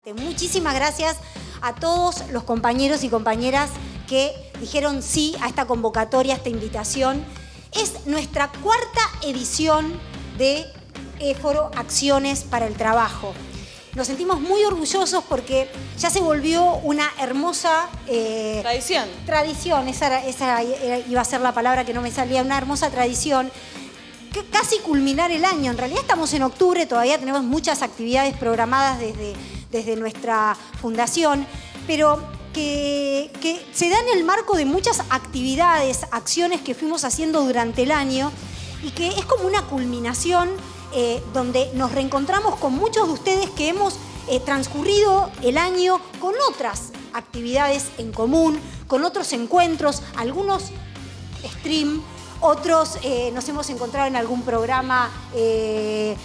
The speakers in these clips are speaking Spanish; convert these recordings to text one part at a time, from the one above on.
Muchísimas gracias a todos los compañeros y compañeras que dijeron sí a esta convocatoria, a esta invitación. Es nuestra cuarta edición de Éforo Acciones para el Trabajo. Nos sentimos muy orgullosos porque ya se volvió una hermosa... Tradición, esa iba a ser la palabra que no me salía, una hermosa tradición. Que casi culminar el año. En realidad estamos en octubre, todavía tenemos muchas actividades programadas desde nuestra fundación, pero que se da en el marco de muchas actividades, acciones que fuimos haciendo durante el año y que es como una culminación donde nos reencontramos con muchos de ustedes que hemos transcurrido el año con otras actividades en común, con otros encuentros, algunos stream, otros nos hemos encontrado en algún programa de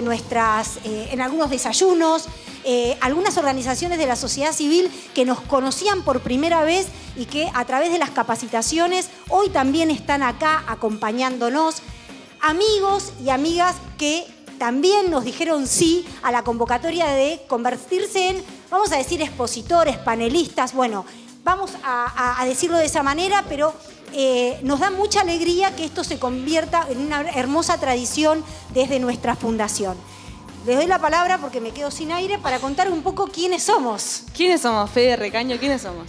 nuestras, en algunos desayunos, algunas organizaciones de la sociedad civil que nos conocían por primera vez y que a través de las capacitaciones hoy también están acá acompañándonos. Amigos y amigas que también nos dijeron sí a la convocatoria de convertirse en, vamos a decir, expositores, panelistas. Bueno, vamos a decirlo de esa manera, pero nos da mucha alegría que esto se convierta en una hermosa tradición desde nuestra fundación. Les doy la palabra porque me quedo sin aire para contar un poco quiénes somos. ¿Quiénes somos, Fede Recaño? ¿Quiénes somos?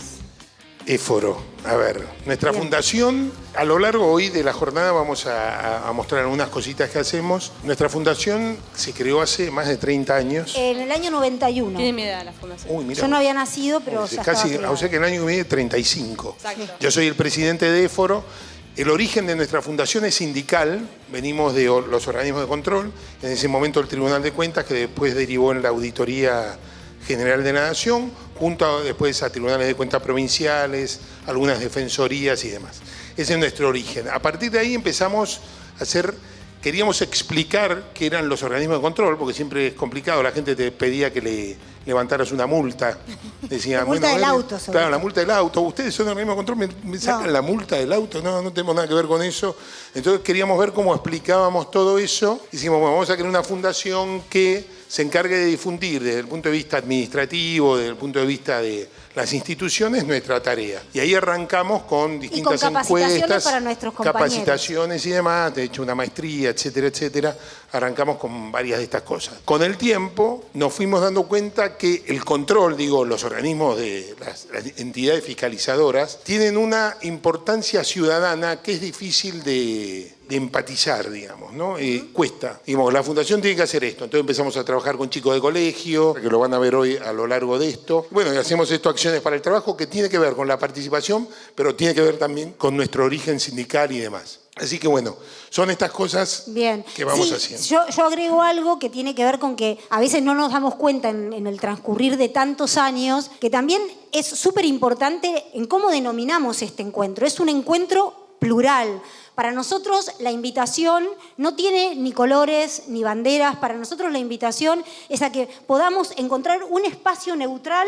Éforo. A ver, nuestra fundación, a lo largo hoy de la jornada vamos a mostrar algunas cositas que hacemos. Nuestra fundación se creó hace más de 30 años. En el año 91. Tiene mi edad la fundación. Uy, mirá. Yo no había nacido, pero ya casi, estaba o sea que en el año que viene 35. Exacto. Yo soy el presidente de Éforo. El origen de nuestra fundación es sindical. Venimos de los organismos de control. En ese momento el Tribunal de Cuentas, que después derivó en la Auditoría General de la Nación, junto después a tribunales de cuentas provinciales, algunas defensorías y demás. Ese es nuestro origen. A partir de ahí empezamos a queríamos explicar qué eran los organismos de control, porque siempre es complicado, la gente te pedía que le levantaras una multa. Decía, la multa del auto, sobre claro, la multa del auto. Ustedes son organismos de control, ¿me sacan la multa del auto? No, no tenemos nada que ver con eso. Entonces queríamos ver cómo explicábamos todo eso. Hicimos, bueno, vamos a crear una fundación que se encargue de difundir desde el punto de vista administrativo, desde el punto de vista de las instituciones, nuestra tarea. Y ahí arrancamos con distintas capacitaciones para nuestros compañeros. Capacitaciones y demás, de hecho una maestría, etcétera, etcétera. Arrancamos con varias de estas cosas. Con el tiempo nos fuimos dando cuenta que el control, los organismos de las entidades fiscalizadoras, tienen una importancia ciudadana que es difícil de empatizar, digamos, ¿no? Cuesta. La fundación tiene que hacer esto. Entonces empezamos a trabajar con chicos de colegio, que lo van a ver hoy a lo largo de esto. Bueno, y hacemos esto, Acciones para el Trabajo, que tiene que ver con la participación, pero tiene que ver también con nuestro origen sindical y demás. Así que bueno, son estas cosas que vamos haciendo. Yo agrego algo que tiene que ver con que a veces no nos damos cuenta en el transcurrir de tantos años, que también es súper importante en cómo denominamos este encuentro. Es un encuentro plural. Para nosotros la invitación no tiene ni colores ni banderas. Para nosotros la invitación es a que podamos encontrar un espacio neutral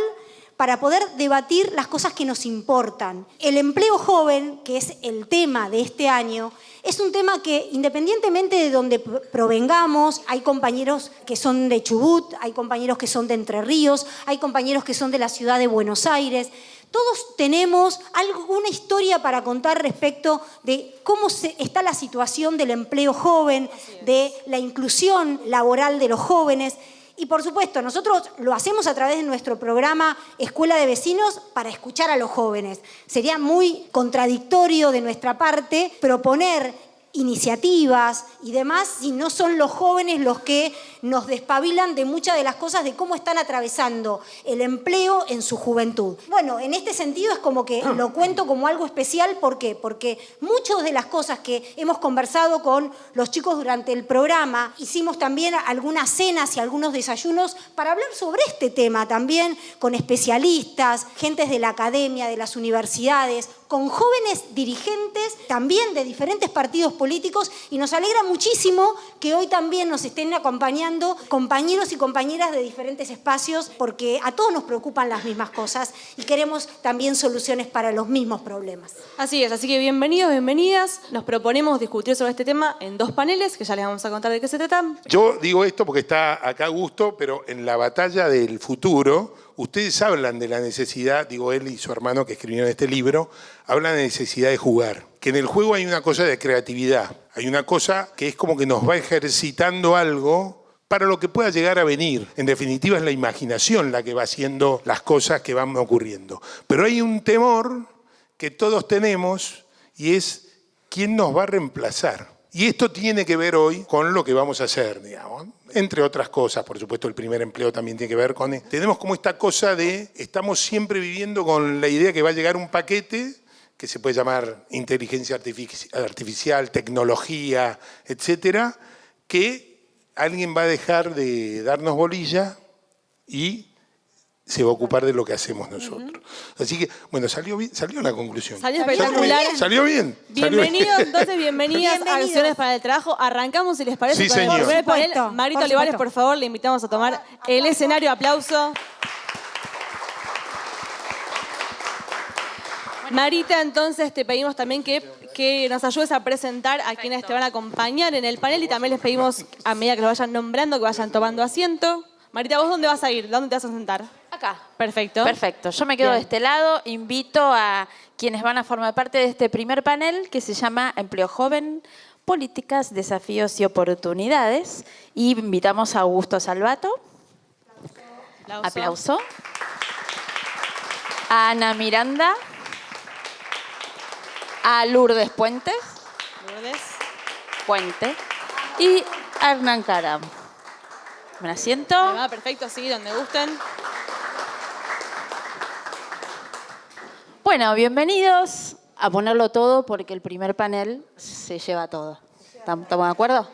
para poder debatir las cosas que nos importan. El empleo joven, que es el tema de este año, es un tema que independientemente de donde provengamos, hay compañeros que son de Chubut, hay compañeros que son de Entre Ríos, hay compañeros que son de la ciudad de Buenos Aires. Todos tenemos alguna historia para contar respecto de cómo está la situación del empleo joven, de la inclusión laboral de los jóvenes. Y por supuesto, nosotros lo hacemos a través de nuestro programa Escuela de Vecinos para escuchar a los jóvenes. Sería muy contradictorio de nuestra parte proponer iniciativas y demás si no son los jóvenes los que nos despabilan de muchas de las cosas de cómo están atravesando el empleo en su juventud. Bueno, en este sentido es como que lo cuento como algo especial. ¿Por qué? Porque muchas de las cosas que hemos conversado con los chicos durante el programa, hicimos también algunas cenas y algunos desayunos para hablar sobre este tema también con especialistas, gentes de la academia, de las universidades, con jóvenes dirigentes también de diferentes partidos políticos políticos, y nos alegra muchísimo que hoy también nos estén acompañando compañeros y compañeras de diferentes espacios, porque a todos nos preocupan las mismas cosas y queremos también soluciones para los mismos problemas. Así es, así que bienvenidos, bienvenidas. Nos proponemos discutir sobre este tema en 2 paneles, que ya les vamos a contar de qué se tratan. Yo digo esto porque está acá Augusto, pero en la batalla del futuro, ustedes hablan de la necesidad, digo él y su hermano que escribieron este libro, hablan de la necesidad de jugar. Que en el juego hay una cosa de creatividad, hay una cosa que es como que nos va ejercitando algo para lo que pueda llegar a venir. En definitiva es la imaginación la que va haciendo las cosas que van ocurriendo. Pero hay un temor que todos tenemos y es quién nos va a reemplazar. Y esto tiene que ver hoy con lo que vamos a hacer, digamos. Entre otras cosas, por supuesto, el primer empleo también tiene que ver con... Tenemos como esta cosa de... Estamos siempre viviendo con la idea que va a llegar un paquete que se puede llamar inteligencia artificial, tecnología, etcétera, que alguien va a dejar de darnos bolilla y se va a ocupar de lo que hacemos nosotros. Así que, bueno, salió una conclusión. Salió espectacular. Salió bien. Bienvenidos, entonces, bienvenidas a Bienvenidos. Acciones para el Trabajo. Arrancamos, si les parece, Sí, con el señor. primer Por panel. supuesto, Marita por Olivares, supuesto. por favor, le invitamos a tomar el escenario. Aplauso. Marita, entonces te pedimos también que nos ayudes a presentar a quienes te van a acompañar en el panel y también les pedimos, a medida que lo vayan nombrando, que vayan tomando asiento. Marita, ¿vos dónde vas a ir? ¿Dónde te vas a sentar? Acá. Perfecto. Perfecto. Yo me quedo Bien. de este lado. Invito a quienes van a formar parte de este primer panel que se llama Empleo Joven, Políticas, Desafíos y Oportunidades. Y invitamos a Augusto Salvato. Aplauso. A Ana Miranda. A Lourdes Puente. Lourdes. Puente. Y a Hernán Caram. Un asiento. Ahí va, perfecto, sí, donde gusten. Bueno, bienvenidos a ponerlo todo porque el primer panel se lleva todo. ¿Estamos de acuerdo?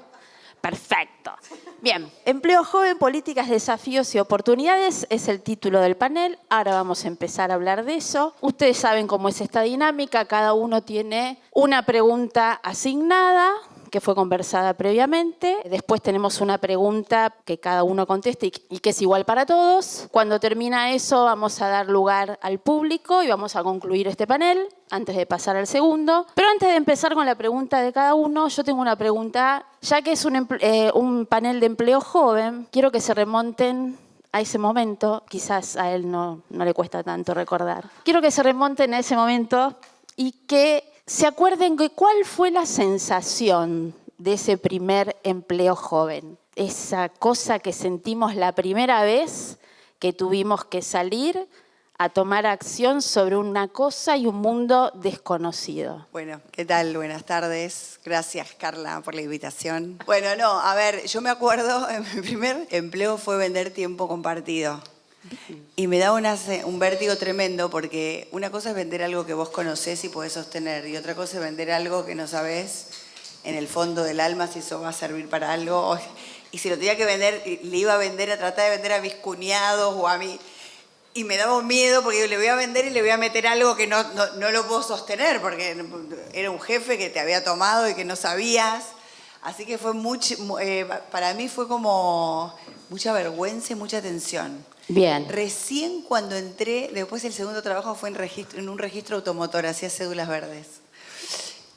Perfecto. Bien, Empleo Joven, Políticas, Desafíos y Oportunidades es el título del panel. Ahora vamos a empezar a hablar de eso. Ustedes saben cómo es esta dinámica. Cada uno tiene una pregunta asignada que fue conversada previamente. Después tenemos una pregunta que cada uno conteste y que es igual para todos. Cuando termina eso vamos a dar lugar al público y vamos a concluir este panel antes de pasar al segundo. Pero antes de empezar con la pregunta de cada uno, yo tengo una pregunta. Ya que es un panel de empleo joven, quiero que se remonten a ese momento. Quizás a él no le cuesta tanto recordar. Quiero que se remonten a ese momento y que se acuerden que cuál fue la sensación de ese primer empleo joven. Esa cosa que sentimos la primera vez que tuvimos que salir a tomar acción sobre una cosa y un mundo desconocido. Bueno, ¿qué tal? Buenas tardes. Gracias, Carla, por la invitación. Bueno, no, a ver, yo me acuerdo, mi primer empleo fue vender tiempo compartido. Y me daba un vértigo tremendo porque una cosa es vender algo que vos conocés y podés sostener y otra cosa es vender algo que no sabés en el fondo del alma si eso va a servir para algo. Y si lo tenía que vender, le iba a vender, a tratar de vender a mis cuñados o a mí. Y me daba un miedo porque yo le voy a vender y le voy a meter algo que no lo puedo sostener porque era un jefe que te había tomado y que no sabías. Así que fue para mí fue como mucha vergüenza y mucha tensión. Bien. Recién cuando entré, después el segundo trabajo fue en un registro automotor, hacía cédulas verdes.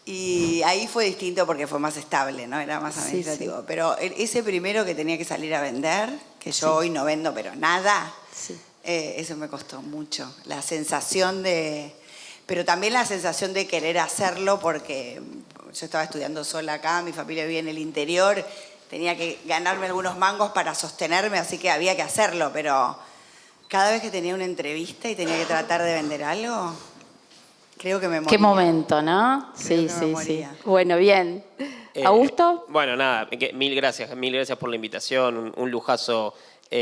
Y ahí fue distinto porque fue más estable, ¿no? Era más administrativo. Sí. Pero ese primero que tenía que salir a vender, que yo hoy no vendo, pero nada, Sí. Eso me costó mucho. La sensación pero también la sensación de querer hacerlo porque yo estaba estudiando sola acá, mi familia vivía en el interior, tenía que ganarme algunos mangos para sostenerme, así que había que hacerlo, pero cada vez que tenía una entrevista y tenía que tratar de vender algo, creo que me moría. Qué momento, ¿no? Creo que me Sí. moría. Bueno, bien. ¿Augusto? Bueno, nada, mil gracias por la invitación, un lujazo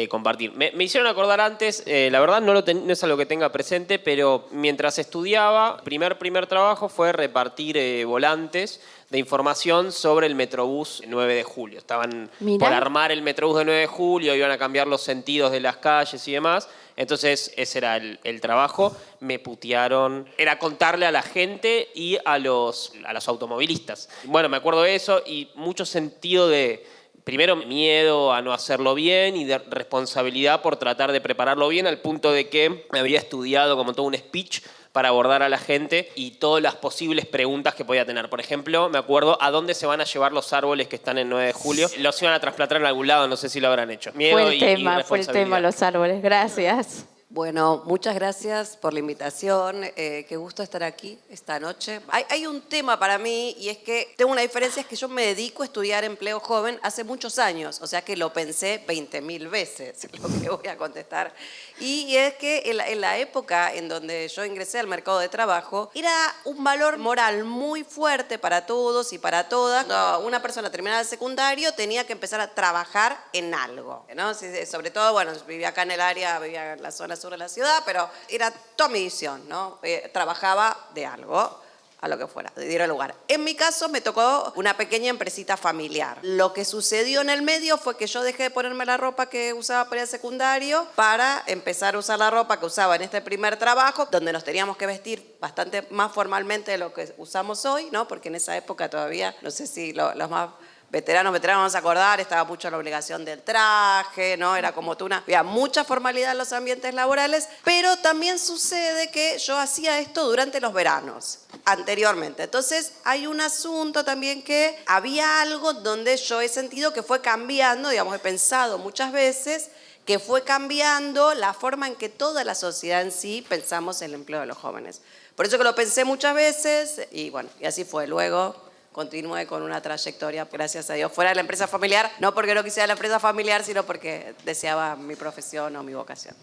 compartir. Me hicieron acordar antes, la verdad no es algo que tenga presente, pero mientras estudiaba, primer trabajo fue repartir volantes de información sobre el Metrobús 9 de julio. Estaban Mirá. por armar el Metrobús de 9 de julio, iban a cambiar los sentidos de las calles y demás. Entonces ese era el trabajo. Me putearon. Era contarle a la gente y a los automovilistas. Bueno, me acuerdo de eso y mucho sentido de... Primero, miedo a no hacerlo bien y de responsabilidad por tratar de prepararlo bien, al punto de que había estudiado como todo un speech para abordar a la gente y todas las posibles preguntas que podía tener. Por ejemplo, me acuerdo a dónde se van a llevar los árboles que están en 9 de julio. Los iban a trasplantar en algún lado, no sé si lo habrán hecho. Miedo Fue el tema responsabilidad. los árboles. Gracias. Bueno, muchas gracias por la invitación. Qué gusto estar aquí esta noche. Hay un tema para mí y es que tengo una diferencia, es que yo me dedico a estudiar empleo joven hace muchos años, o sea que lo pensé 20.000 veces, lo que voy a contestar. Y es que en la época en donde yo ingresé al mercado de trabajo, era un valor moral muy fuerte para todos y para todas. Cuando una persona terminaba el secundario tenía que empezar a trabajar en algo, ¿no? Sobre todo, bueno, vivía acá en el área, vivía en la zona sur de la ciudad, pero era toda mi visión, ¿no? Trabajaba de algo, a lo que fuera, diera lugar. En mi caso me tocó una pequeña empresita familiar. Lo que sucedió en el medio fue que yo dejé de ponerme la ropa que usaba para el secundario para empezar a usar la ropa que usaba en este primer trabajo, donde nos teníamos que vestir bastante más formalmente de lo que usamos hoy, ¿no? Porque en esa época todavía, no sé si los más veteranos vamos a acordar, estaba mucho la obligación del traje, ¿no? Era como había mucha formalidad en los ambientes laborales, pero también sucede que yo hacía esto durante los veranos, anteriormente. Entonces, hay un asunto también que había algo donde yo he sentido que fue cambiando, digamos, he pensado muchas veces que fue cambiando la forma en que toda la sociedad en sí pensamos en el empleo de los jóvenes. Por eso que lo pensé muchas veces y bueno, y así fue. Luego continué con una trayectoria, gracias a Dios, fuera de la empresa familiar, no porque no quisiera la empresa familiar, sino porque deseaba mi profesión o mi vocación.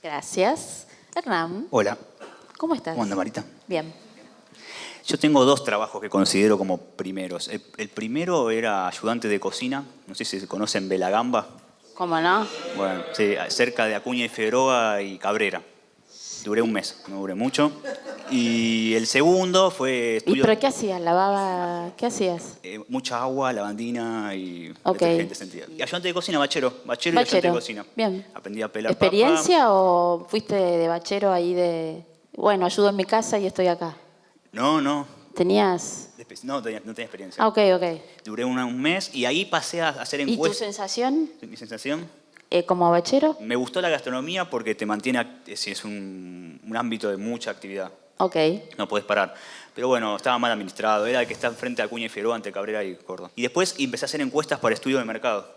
Gracias. Hernán, Hola, ¿cómo estás? ¿cómo anda, Marita? Bien. Yo tengo 2 trabajos que considero como primeros. El primero era ayudante de cocina, no sé si se conocen Belagamba. ¿Cómo no? Bueno, sí, cerca de Acuña y Figueroa y Cabrera. Duré un mes, no duré mucho. Y el segundo fue ¿Y estudio... pero qué hacías? ¿Lavaba? ¿Qué hacías? Mucha agua, lavandina y Ok. detergente sentido. Y ayudante de cocina, bachero y ayudante de cocina. Bien. Aprendí a pelar ¿Experiencia o fuiste de bachero ahí de... Bueno, ayudo en mi casa y estoy acá? papa. No, ¿Tenías...? no tenía experiencia. Ah, ok. Duré un mes y ahí pasé a hacer ¿Y tu encuestas. sensación Mi sensación... como bachero? Me gustó la gastronomía porque te mantiene, es un ámbito de mucha actividad. Ok. No podés parar. Pero bueno, estaba mal administrado. Era el que está enfrente de Acuña y Figueroa, ante Cabrera y Córdoba. Y después empecé a hacer encuestas para estudio de mercado.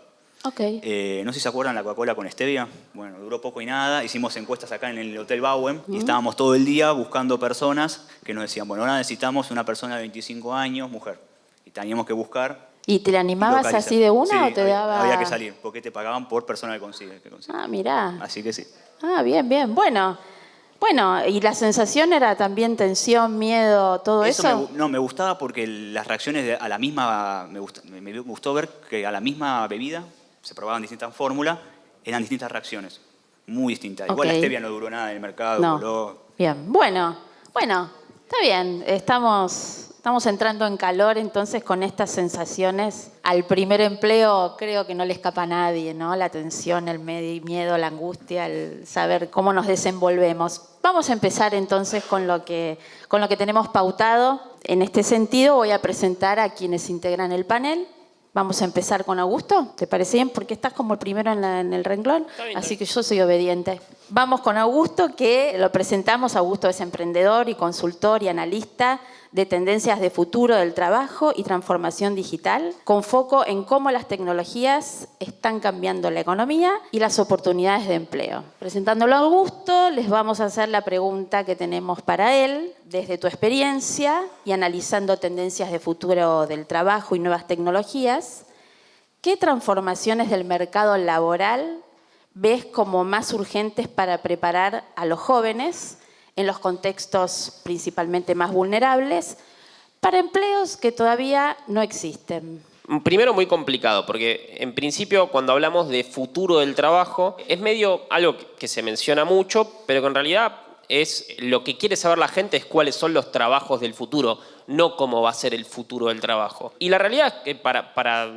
Ok. No sé si se acuerdan la Coca-Cola con stevia. Bueno, duró poco y nada. Hicimos encuestas acá en el Hotel Bauen y estábamos todo el día buscando personas que nos decían, bueno, ahora necesitamos una persona de 25 años, mujer. Y teníamos que buscar. ¿Y te la animabas localizar. así de una Sí, o te daba...? había que salir, porque te pagaban por persona que consigue. Ah, mirá. Así que sí. Ah, bien. Bueno, ¿y la sensación era también tensión, miedo, todo eso? Me gustaba porque las reacciones a la misma... Me gustó ver que a la misma bebida se probaban distintas fórmulas, eran distintas reacciones, muy distintas. Igual Ok. la stevia no duró nada en el mercado, No. voló. Bien. Bueno, está bien. Estamos entrando en calor, entonces con estas sensaciones al primer empleo creo que no le escapa a nadie, ¿no? La tensión, el miedo, la angustia, el saber cómo nos desenvolvemos. Vamos a empezar entonces con lo que tenemos pautado. En este sentido voy a presentar a quienes integran el panel. Vamos a empezar con Augusto, ¿te parece bien? Porque estás como el primero en el renglón, así que yo soy obediente. Vamos con Augusto, que lo presentamos. Augusto es emprendedor y consultor y analista de tendencias de futuro del trabajo y transformación digital, con foco en cómo las tecnologías están cambiando la economía y las oportunidades de empleo. Presentándolo a Augusto, les vamos a hacer la pregunta que tenemos para él, desde tu experiencia y analizando tendencias de futuro del trabajo y nuevas tecnologías. ¿Qué transformaciones del mercado laboral ves como más urgentes para preparar a los jóvenes en los contextos principalmente más vulnerables para empleos que todavía no existen? Primero, muy complicado, porque en principio cuando hablamos de futuro del trabajo es medio algo que se menciona mucho, pero que en realidad es lo que quiere saber la gente es cuáles son los trabajos del futuro, no cómo va a ser el futuro del trabajo. Y la realidad es que para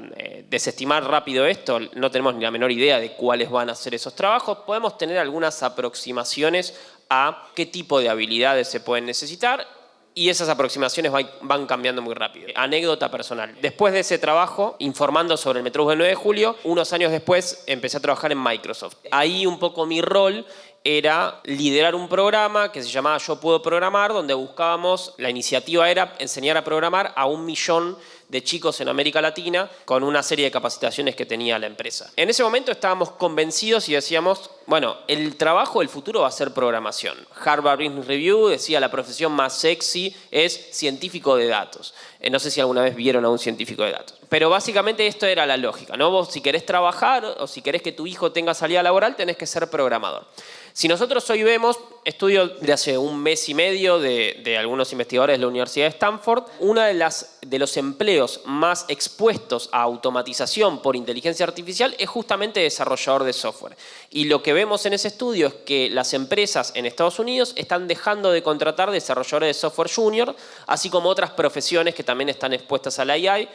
desestimar rápido esto, no tenemos ni la menor idea de cuáles van a ser esos trabajos. Podemos tener algunas aproximaciones a qué tipo de habilidades se pueden necesitar y esas aproximaciones van cambiando muy rápido. Anécdota personal. Después de ese trabajo, informando sobre el Metrobús del 9 de julio, unos años después empecé a trabajar en Microsoft. Ahí un poco mi rol era liderar un programa que se llamaba Yo Puedo Programar, donde buscábamos, la iniciativa era enseñar a programar a 1 millón de chicos en América Latina con una serie de capacitaciones que tenía la empresa. En ese momento estábamos convencidos y decíamos, bueno, el trabajo del futuro va a ser programación. Harvard Business Review decía la profesión más sexy es científico de datos. No sé si alguna vez vieron a un científico de datos. Pero básicamente esto era la lógica, ¿no? Vos si querés trabajar o si querés que tu hijo tenga salida laboral, tenés que ser programador. Si nosotros hoy vemos, estudio de hace 1 mes y medio de algunos investigadores de la Universidad de Stanford, uno de los empleos más expuestos a automatización por inteligencia artificial es justamente desarrollador de software. Y lo que vemos en ese estudio es que las empresas en Estados Unidos están dejando de contratar desarrolladores de software junior, así como otras profesiones que también están expuestas a la AI,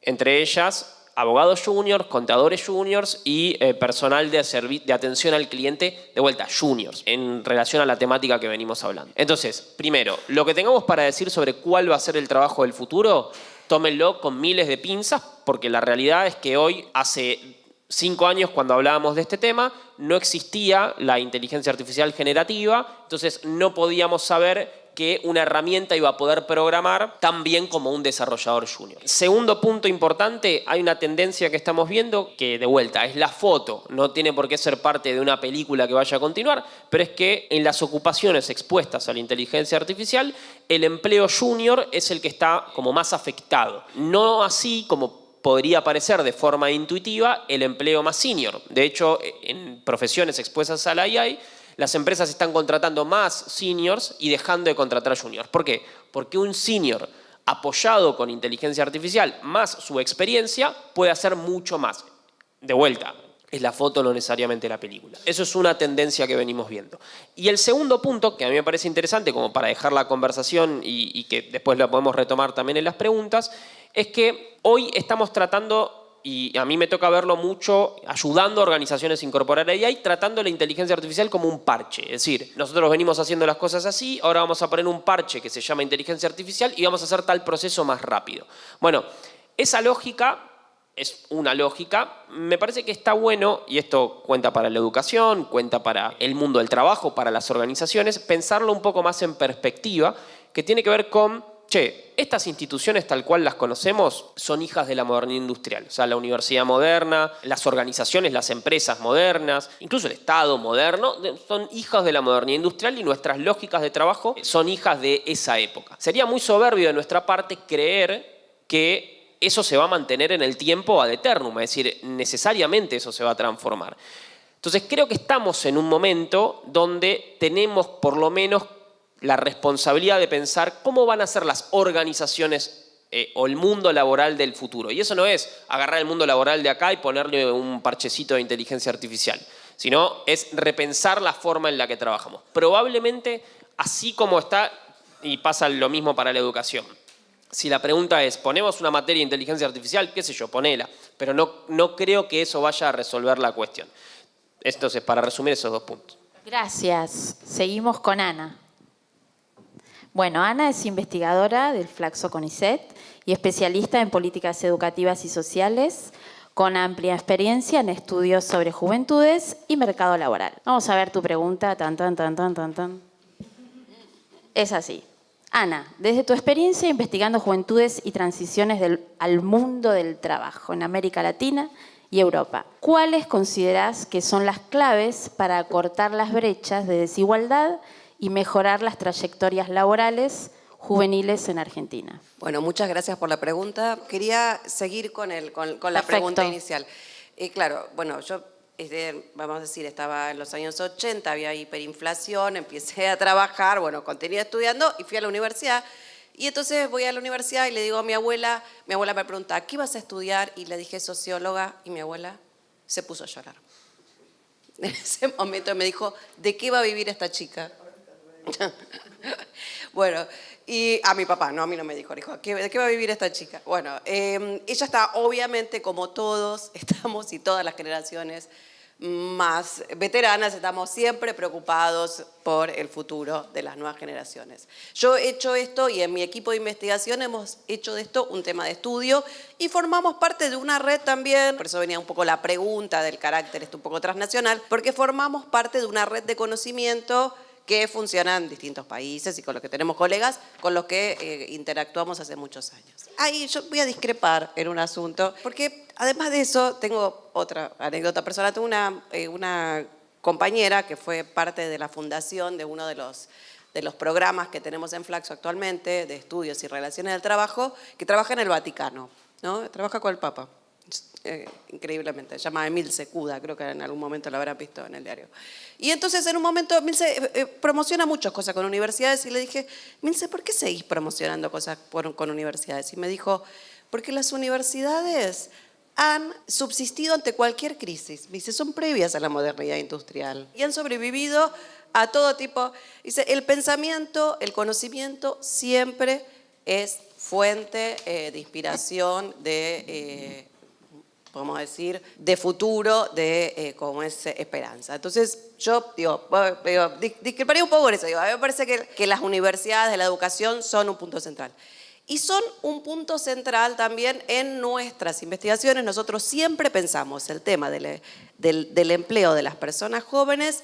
entre ellas abogados juniors, contadores juniors y personal de atención al cliente, de vuelta, juniors, en relación a la temática que venimos hablando. Entonces, primero, lo que tengamos para decir sobre cuál va a ser el trabajo del futuro, tómenlo con miles de pinzas, porque la realidad es que hoy, hace 5 años, cuando hablábamos de este tema, no existía la inteligencia artificial generativa, entonces no podíamos saber que una herramienta iba a poder programar tan bien como un desarrollador junior. Segundo punto importante, hay una tendencia que estamos viendo que, de vuelta, es la foto. No tiene por qué ser parte de una película que vaya a continuar, pero es que en las ocupaciones expuestas a la inteligencia artificial, el empleo junior es el que está como más afectado. No así como podría parecer de forma intuitiva el empleo más senior. De hecho, en profesiones expuestas a la AI, las empresas están contratando más seniors y dejando de contratar juniors. ¿Por qué? Porque un senior apoyado con inteligencia artificial más su experiencia puede hacer mucho más. De vuelta, es la foto, no necesariamente la película. Eso es una tendencia que venimos viendo. Y el segundo punto, que a mí me parece interesante como para dejar la conversación y que después la podemos retomar también en las preguntas, es que hoy estamos tratando, y a mí me toca verlo mucho, ayudando a organizaciones a incorporar AI, tratando la inteligencia artificial como un parche. Es decir, nosotros venimos haciendo las cosas así, ahora vamos a poner un parche que se llama inteligencia artificial y vamos a hacer tal proceso más rápido. Bueno, esa lógica es una lógica, me parece que está bueno, y esto cuenta para la educación, cuenta para el mundo del trabajo, para las organizaciones, pensarlo un poco más en perspectiva, que tiene que ver con, estas instituciones tal cual las conocemos son hijas de la modernidad industrial. O sea, la universidad moderna, las organizaciones, las empresas modernas, incluso el Estado moderno, son hijas de la modernidad industrial y nuestras lógicas de trabajo son hijas de esa época. Sería muy soberbio de nuestra parte creer que eso se va a mantener en el tiempo ad eternum, es decir, necesariamente eso se va a transformar. Entonces creo que estamos en un momento donde tenemos por lo menos la responsabilidad de pensar cómo van a ser las organizaciones o el mundo laboral del futuro. Y eso no es agarrar el mundo laboral de acá y ponerle un parchecito de inteligencia artificial, sino es repensar la forma en la que trabajamos. Probablemente, así como está, y pasa lo mismo para la educación. Si la pregunta es, ¿ponemos una materia de inteligencia artificial? Qué sé yo, ponela. Pero no creo que eso vaya a resolver la cuestión. Entonces, para resumir esos 2 puntos. Gracias. Seguimos con Ana. Bueno, Ana es investigadora del Flaxo CONICET y especialista en políticas educativas y sociales, con amplia experiencia en estudios sobre juventudes y mercado laboral. Vamos a ver tu pregunta. Es así. Ana, desde tu experiencia investigando juventudes y transiciones al mundo del trabajo en América Latina y Europa, ¿cuáles considerás que son las claves para acortar las brechas de desigualdad y mejorar las trayectorias laborales juveniles en Argentina? Bueno, muchas gracias por la pregunta. Quería seguir con la pregunta inicial. Claro, bueno, yo, vamos a decir, estaba en los años 80, había hiperinflación, empecé a trabajar, bueno, continué estudiando y fui a la universidad. Y entonces voy a la universidad y le digo a mi abuela me pregunta, ¿qué vas a estudiar? Y le dije socióloga y mi abuela se puso a llorar. En ese momento me dijo, ¿de qué va a vivir esta chica? Bueno, y a mi papá, no, a mí no me dijo, ¿de qué va a vivir esta chica? Bueno, ella está, obviamente, como todos estamos y todas las generaciones más veteranas, estamos siempre preocupados por el futuro de las nuevas generaciones. Yo he hecho esto y en mi equipo de investigación hemos hecho de esto un tema de estudio y formamos parte de una red también, por eso venía un poco la pregunta del carácter un poco transnacional, porque formamos parte de una red de conocimiento que funciona en distintos países y con los que tenemos colegas con los que interactuamos hace muchos años. Ahí yo voy a discrepar en un asunto, porque además de eso tengo otra anécdota personal. Tengo una compañera que fue parte de la fundación de uno de los programas que tenemos en Flaxo actualmente, de estudios y relaciones del trabajo, que trabaja en el Vaticano, ¿no? Trabaja con el Papa. Increíblemente, se llama Emilce Cuda, creo que en algún momento lo habrán visto en el diario. Y entonces en un momento Emilce promociona muchas cosas con universidades y le dije, Emilce, ¿por qué seguís promocionando cosas con universidades? Y me dijo, porque las universidades han subsistido ante cualquier crisis. Dice, son previas a la modernidad industrial y han sobrevivido a todo tipo. Dice, el pensamiento, el conocimiento siempre es fuente de inspiración, podemos decir, de futuro, de como es esperanza. Entonces, yo discreparía un poco con eso. A mí me parece que las universidades de la educación son un punto central. Y son un punto central también en nuestras investigaciones. Nosotros siempre pensamos el tema del empleo de las personas jóvenes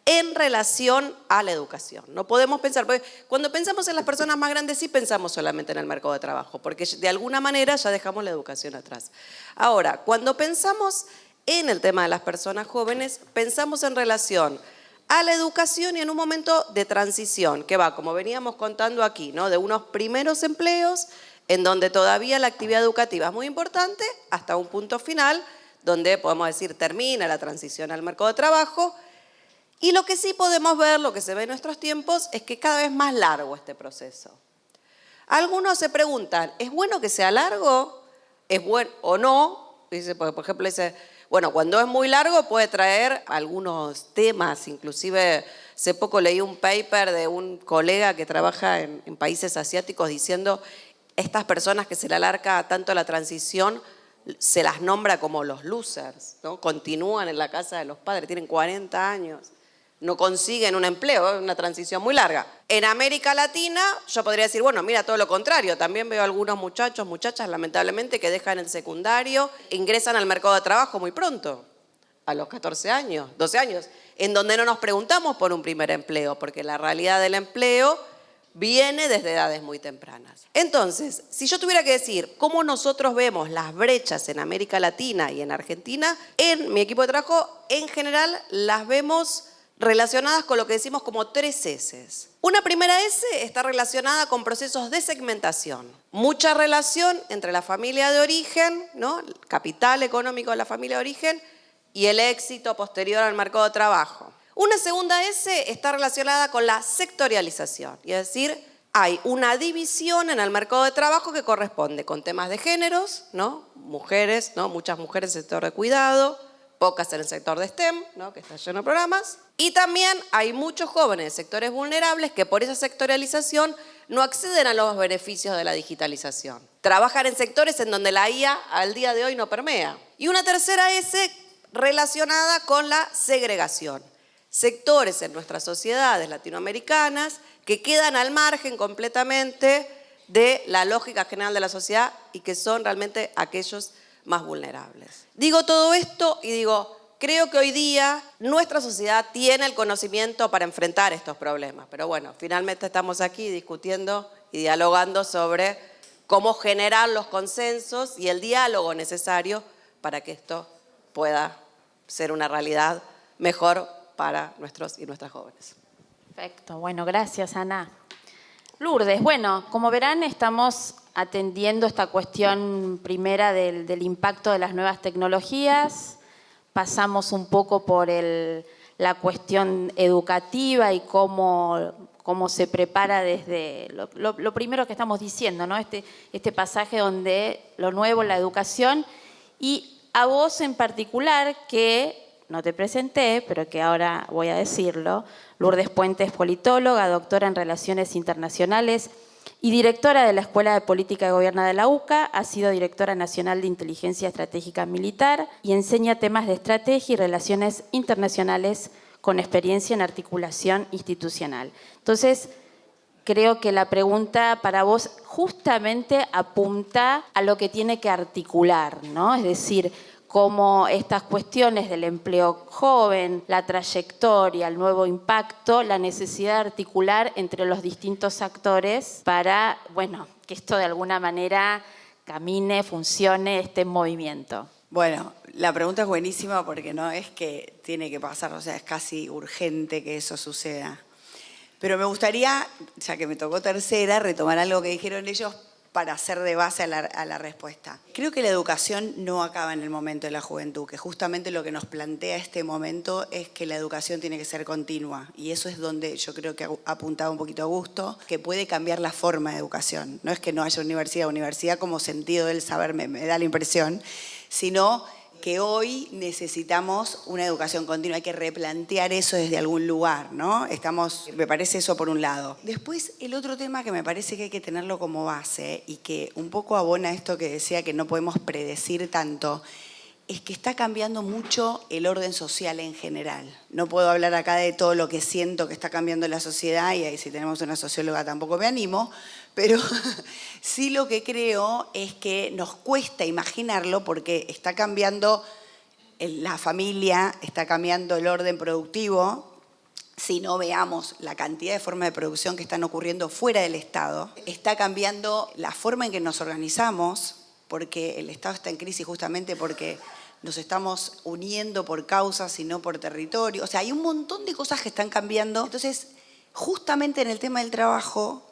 en relación a la educación. No podemos pensar, porque cuando pensamos en las personas más grandes sí pensamos solamente en el mercado de trabajo, porque de alguna manera ya dejamos la educación atrás. Ahora, cuando pensamos en el tema de las personas jóvenes, pensamos en relación a la educación y en un momento de transición, que va, como veníamos contando aquí, ¿no? De unos primeros empleos en donde todavía la actividad educativa es muy importante, hasta un punto final, donde podemos decir termina la transición al mercado de trabajo. Y lo que sí podemos ver, lo que se ve en nuestros tiempos, es que cada vez más largo este proceso. Algunos se preguntan, ¿es bueno que sea largo? ¿Es bueno o no? Dice, por ejemplo, dice, bueno, cuando es muy largo puede traer algunos temas. Inclusive, hace poco leí un paper de un colega que trabaja en países asiáticos diciendo, estas personas que se le alarga tanto la transición, se las nombra como los losers, ¿no? Continúan en la casa de los padres, tienen 40 años. No consiguen un empleo, una transición muy larga. En América Latina, yo podría decir, bueno, mira, todo lo contrario. También veo algunos muchachos, muchachas, lamentablemente, que dejan el secundario, ingresan al mercado de trabajo muy pronto, a los 14 años, 12 años, en donde no nos preguntamos por un primer empleo, porque la realidad del empleo viene desde edades muy tempranas. Entonces, si yo tuviera que decir cómo nosotros vemos las brechas en América Latina y en Argentina, en mi equipo de trabajo, en general, las vemos relacionadas con lo que decimos como 3 S's. Una primera S está relacionada con procesos de segmentación. Mucha relación entre la familia de origen, ¿no? El capital económico de la familia de origen y el éxito posterior al mercado de trabajo. Una segunda S está relacionada con la sectorialización, y es decir, hay una división en el mercado de trabajo que corresponde con temas de géneros, ¿no? Mujeres, ¿no? Muchas mujeres en el sector de cuidado, pocas en el sector de STEM, ¿no? Que está lleno de programas. Y también hay muchos jóvenes de sectores vulnerables que por esa sectorialización no acceden a los beneficios de la digitalización. Trabajan en sectores en donde la IA al día de hoy no permea. Y una tercera S relacionada con la segregación. Sectores en nuestras sociedades latinoamericanas que quedan al margen completamente de la lógica general de la sociedad y que son realmente aquellos más vulnerables. Digo todo esto y digo, creo que hoy día nuestra sociedad tiene el conocimiento para enfrentar estos problemas. Pero bueno, finalmente estamos aquí discutiendo y dialogando sobre cómo generar los consensos y el diálogo necesario para que esto pueda ser una realidad mejor para nuestros y nuestras jóvenes. Perfecto, bueno, gracias, Ana. Lourdes, bueno, como verán, estamos atendiendo esta cuestión primera del impacto de las nuevas tecnologías. Pasamos un poco por la cuestión educativa y cómo se prepara desde lo primero que estamos diciendo, ¿no? Este pasaje donde lo nuevo, la educación, y a vos en particular que no te presenté, pero que ahora voy a decirlo. Lourdes Puente es politóloga, doctora en Relaciones Internacionales y directora de la Escuela de Política y Gobierno de la UCA. Ha sido directora nacional de Inteligencia Estratégica Militar y enseña temas de estrategia y relaciones internacionales con experiencia en articulación institucional. Entonces, creo que la pregunta para vos justamente apunta a lo que tiene que articular, ¿no? Es decir, cómo estas cuestiones del empleo joven, la trayectoria, el nuevo impacto, la necesidad de articular entre los distintos actores para, bueno, que esto de alguna manera camine, funcione, esté en movimiento. Bueno, la pregunta es buenísima porque no es que tiene que pasar, o sea, es casi urgente que eso suceda. Pero me gustaría, ya que me tocó tercera, retomar algo que dijeron ellos para hacer de base a la respuesta. Creo que la educación no acaba en el momento de la juventud, que justamente lo que nos plantea este momento es que la educación tiene que ser continua. Y eso es donde yo creo que apuntaba un poquito Augusto, que puede cambiar la forma de educación. No es que no haya universidad como sentido del saber, me da la impresión, sino que hoy necesitamos una educación continua, hay que replantear eso desde algún lugar, ¿no? Me parece eso por un lado. Después, el otro tema que me parece que hay que tenerlo como base y que un poco abona esto que decía que no podemos predecir tanto, es que está cambiando mucho el orden social en general. No puedo hablar acá de todo lo que siento que está cambiando la sociedad y ahí si tenemos una socióloga tampoco me animo, pero sí lo que creo es que nos cuesta imaginarlo porque está cambiando la familia, está cambiando el orden productivo. Si no veamos la cantidad de formas de producción que están ocurriendo fuera del Estado, está cambiando la forma en que nos organizamos, porque el Estado está en crisis justamente porque nos estamos uniendo por causas y no por territorio. O sea, hay un montón de cosas que están cambiando. Entonces, justamente en el tema del trabajo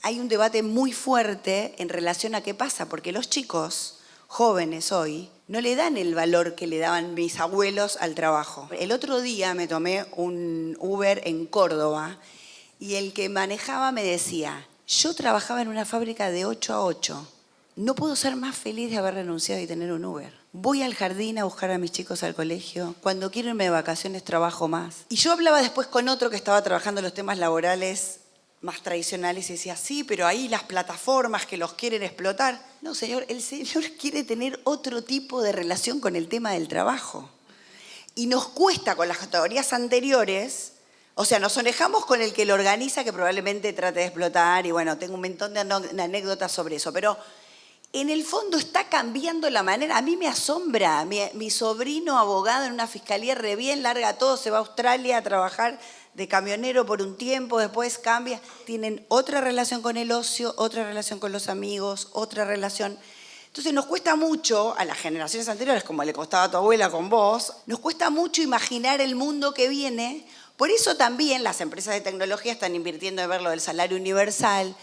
hay un debate muy fuerte en relación a qué pasa, porque los chicos jóvenes hoy no le dan el valor que le daban mis abuelos al trabajo. El otro día me tomé un Uber en Córdoba y el que manejaba me decía, yo trabajaba en una fábrica de 8 a 8. No puedo ser más feliz de haber renunciado y tener un Uber. Voy al jardín a buscar a mis chicos al colegio. Cuando quiero irme de vacaciones trabajo más. Y yo hablaba después con otro que estaba trabajando los temas laborales más tradicionales y decía, sí, pero ahí las plataformas que los quieren explotar. No, señor, el señor quiere tener otro tipo de relación con el tema del trabajo. Y nos cuesta con las categorías anteriores, o sea, nos onejamos con el que lo organiza, que probablemente trate de explotar, y bueno, tengo un montón de anécdotas sobre eso, pero en el fondo está cambiando la manera. A mí me asombra, mi sobrino abogado en una fiscalía re bien, larga todo, se va a Australia a trabajar de camionero por un tiempo, después cambia. Tienen otra relación con el ocio, otra relación con los amigos, otra relación. Entonces nos cuesta mucho, a las generaciones anteriores, como le costaba a tu abuela con vos, nos cuesta mucho imaginar el mundo que viene. Por eso también las empresas de tecnología están invirtiendo en ver lo del salario universal.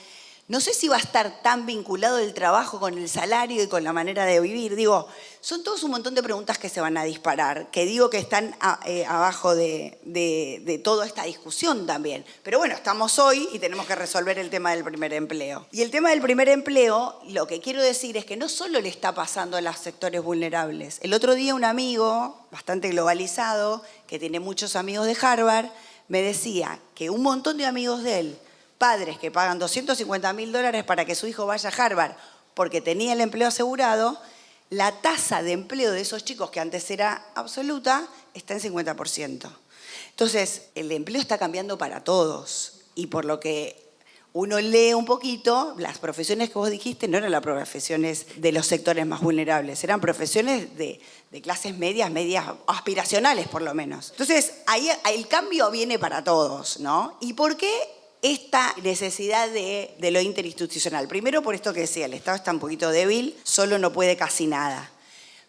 No sé si va a estar tan vinculado el trabajo con el salario y con la manera de vivir. Digo, son todos un montón de preguntas que se van a disparar, que digo que están abajo de toda esta discusión también. Pero bueno, estamos hoy y tenemos que resolver el tema del primer empleo. Y el tema del primer empleo, lo que quiero decir es que no solo le está pasando a los sectores vulnerables. El otro día un amigo, bastante globalizado, que tiene muchos amigos de Harvard, me decía que un montón de amigos de él, padres que pagan $250.000 para que su hijo vaya a Harvard porque tenía el empleo asegurado, la tasa de empleo de esos chicos, que antes era absoluta, está en 50%. Entonces, el empleo está cambiando para todos. Y por lo que uno lee un poquito, las profesiones que vos dijiste no eran las profesiones de los sectores más vulnerables, eran profesiones de clases medias aspiracionales por lo menos. Entonces, ahí el cambio viene para todos, ¿no? ¿Y por qué esta necesidad de lo interinstitucional? Primero por esto que decía, el Estado está un poquito débil, solo no puede casi nada.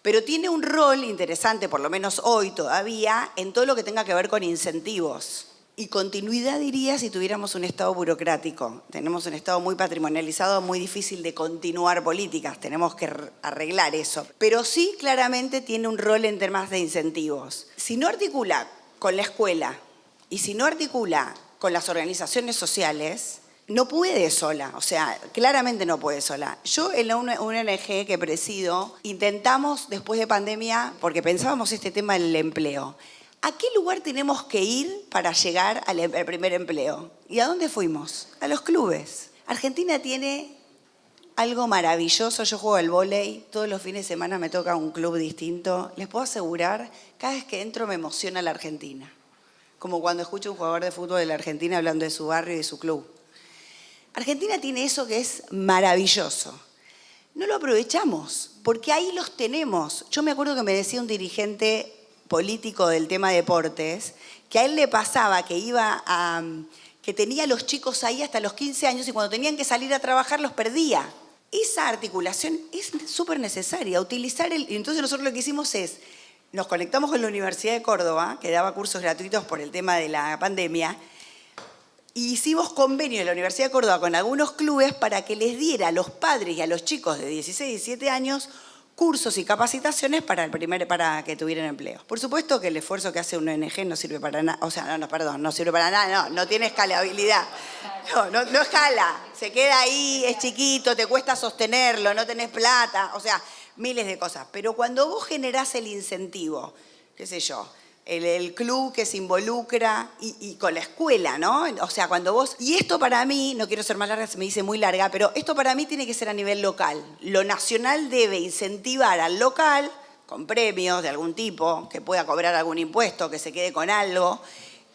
Pero tiene un rol interesante, por lo menos hoy todavía, en todo lo que tenga que ver con incentivos. Y continuidad diría si tuviéramos un Estado burocrático. Tenemos un Estado muy patrimonializado, muy difícil de continuar políticas, tenemos que arreglar eso. Pero sí claramente tiene un rol en temas de incentivos. Si no articula con la escuela y si no articula con las organizaciones sociales, no puede sola, o sea, claramente no puede sola. Yo en una ONG que presido, intentamos después de pandemia, porque pensábamos este tema del empleo, ¿a qué lugar tenemos que ir para llegar al primer empleo? ¿Y a dónde fuimos? A los clubes. Argentina tiene algo maravilloso. Yo juego al vóley, todos los fines de semana me toca un club distinto. Les puedo asegurar, cada vez que entro me emociona la Argentina. Como cuando escucho a un jugador de fútbol de la Argentina hablando de su barrio y de su club. Argentina tiene eso que es maravilloso. No lo aprovechamos, porque ahí los tenemos. Yo me acuerdo que me decía un dirigente político del tema deportes, que a él le pasaba que que tenía a los chicos ahí hasta los 15 años y cuando tenían que salir a trabajar los perdía. Esa articulación es súper necesaria, y entonces nosotros lo que hicimos es, nos conectamos con la Universidad de Córdoba, que daba cursos gratuitos por el tema de la pandemia, y hicimos convenio en la Universidad de Córdoba con algunos clubes para que les diera a los padres y a los chicos de 16 y 17 años cursos y capacitaciones para que tuvieran empleo. Por supuesto que el esfuerzo que hace una ONG no sirve para nada, no sirve para nada, no tiene escalabilidad. No escala, se queda ahí, es chiquito, te cuesta sostenerlo, no tenés plata, o sea, miles de cosas. Pero cuando vos generás el incentivo, qué sé yo, el club que se involucra y con la escuela, ¿no? O sea, cuando vos... Y esto para mí, no quiero ser más larga, se me dice muy larga, pero esto para mí tiene que ser a nivel local. Lo nacional debe incentivar al local, con premios de algún tipo, que pueda cobrar algún impuesto, que se quede con algo,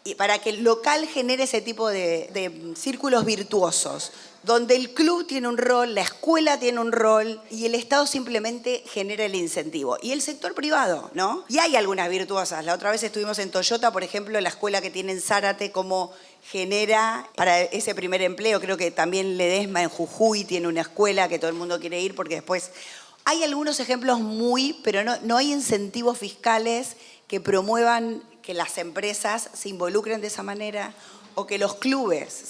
y para que el local genere ese tipo de círculos virtuosos, donde el club tiene un rol, la escuela tiene un rol y el Estado simplemente genera el incentivo. Y el sector privado, ¿no? Y hay algunas virtuosas. La otra vez estuvimos en Toyota, por ejemplo, la escuela que tiene en Zárate, cómo genera para ese primer empleo. Creo que también Ledesma en Jujuy tiene una escuela que todo el mundo quiere ir porque después... Hay algunos ejemplos pero no hay incentivos fiscales que promuevan que las empresas se involucren de esa manera o que los clubes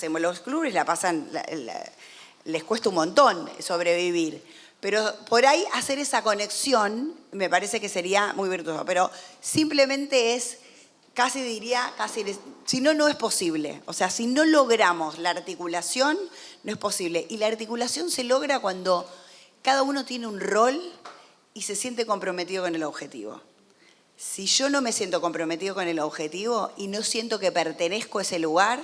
la pasan, les cuesta un montón sobrevivir. Pero por ahí hacer esa conexión me parece que sería muy virtuoso. Pero simplemente es, si no, no es posible. O sea, si no logramos la articulación, no es posible. Y la articulación se logra cuando cada uno tiene un rol y se siente comprometido con el objetivo. Si yo no me siento comprometido con el objetivo y no siento que pertenezco a ese lugar,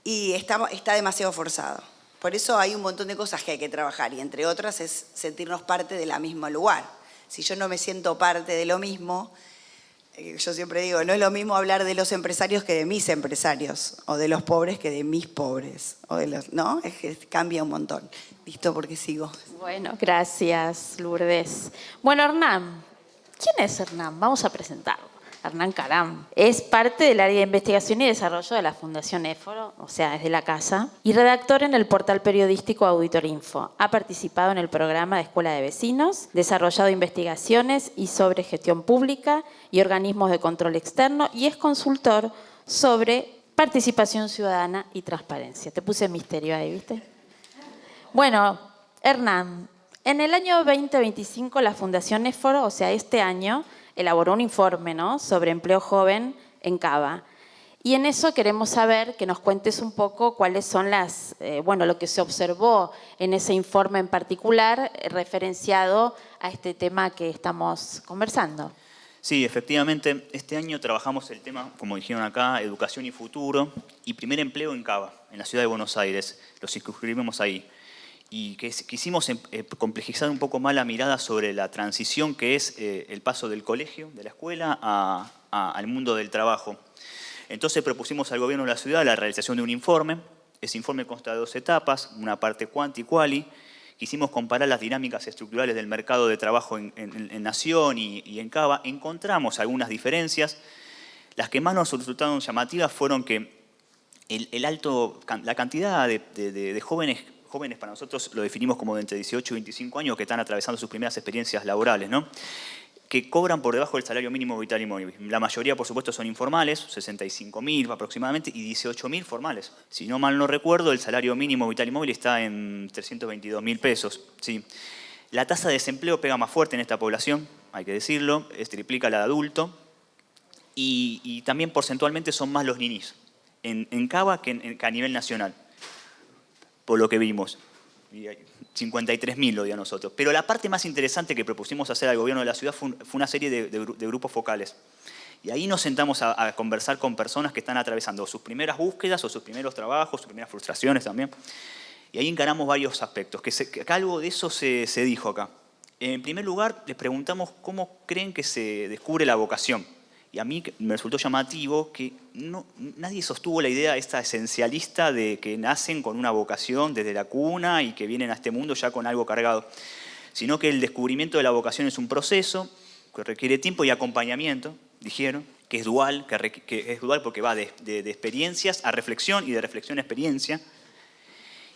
y está demasiado forzado. Por eso hay un montón de cosas que hay que trabajar y entre otras es sentirnos parte del mismo lugar. Si yo no me siento parte de lo mismo, yo siempre digo, no es lo mismo hablar de los empresarios que de mis empresarios, o de los pobres que de mis pobres, ¿no? Es que cambia un montón. Listo, porque sigo. Bueno, gracias, Lourdes. Bueno, Hernán. ¿Quién es Hernán? Vamos a presentarlo. Hernán Caram. Es parte del área de investigación y desarrollo de la Fundación Éforo, o sea, es de la casa, y redactor en el portal periodístico Auditorinfo. Ha participado en el programa de Escuela de Vecinos, desarrollado investigaciones y sobre gestión pública y organismos de control externo, y es consultor sobre participación ciudadana y transparencia. Te puse misterio ahí, ¿viste? Bueno, Hernán, en el año 2025 la Fundación Éforo, o sea, este año, elaboró un informe, ¿no?, sobre empleo joven en Cava. Y en eso queremos saber que nos cuentes un poco cuáles son lo que se observó en ese informe en particular referenciado a este tema que estamos conversando. Sí, efectivamente, este año trabajamos el tema, como dijeron acá, educación y futuro, y primer empleo en Cava, en la ciudad de Buenos Aires. Lo circunscribimos ahí. Y quisimos complejizar un poco más la mirada sobre la transición que es el paso del colegio, de la escuela, al mundo del trabajo. Entonces propusimos al gobierno de la ciudad la realización de un informe. Ese informe consta de 2 etapas, una parte quanti y quali. Quisimos comparar las dinámicas estructurales del mercado de trabajo en Nación y en Cava. Encontramos algunas diferencias. Las que más nos resultaron llamativas fueron que la cantidad de jóvenes para nosotros lo definimos como de entre 18 y 25 años que están atravesando sus primeras experiencias laborales, ¿no?, que cobran por debajo del salario mínimo vital y móvil. La mayoría, por supuesto, son informales, 65.000 aproximadamente, y 18.000 formales. Si no mal no recuerdo, el salario mínimo vital y móvil está en 322.000 pesos. ¿Sí? La tasa de desempleo pega más fuerte en esta población, hay que decirlo, triplica la de adulto, y también porcentualmente son más los ninis en Cava que a nivel nacional. por lo que vimos. Y 53.000 lo dio a nosotros. Pero la parte más interesante que propusimos hacer al gobierno de la ciudad fue una serie de grupos focales. Y ahí nos sentamos a conversar con personas que están atravesando sus primeras búsquedas o sus primeros trabajos, sus primeras frustraciones también. Y ahí encaramos varios aspectos, que acá algo de eso se dijo acá. En primer lugar, les preguntamos cómo creen que se descubre la vocación. Y a mí me resultó llamativo que nadie sostuvo la idea esta esencialista de que nacen con una vocación desde la cuna y que vienen a este mundo ya con algo cargado, sino que el descubrimiento de la vocación es un proceso que requiere tiempo y acompañamiento, dijeron, que es dual, que es dual porque va de experiencias a reflexión y de reflexión a experiencia,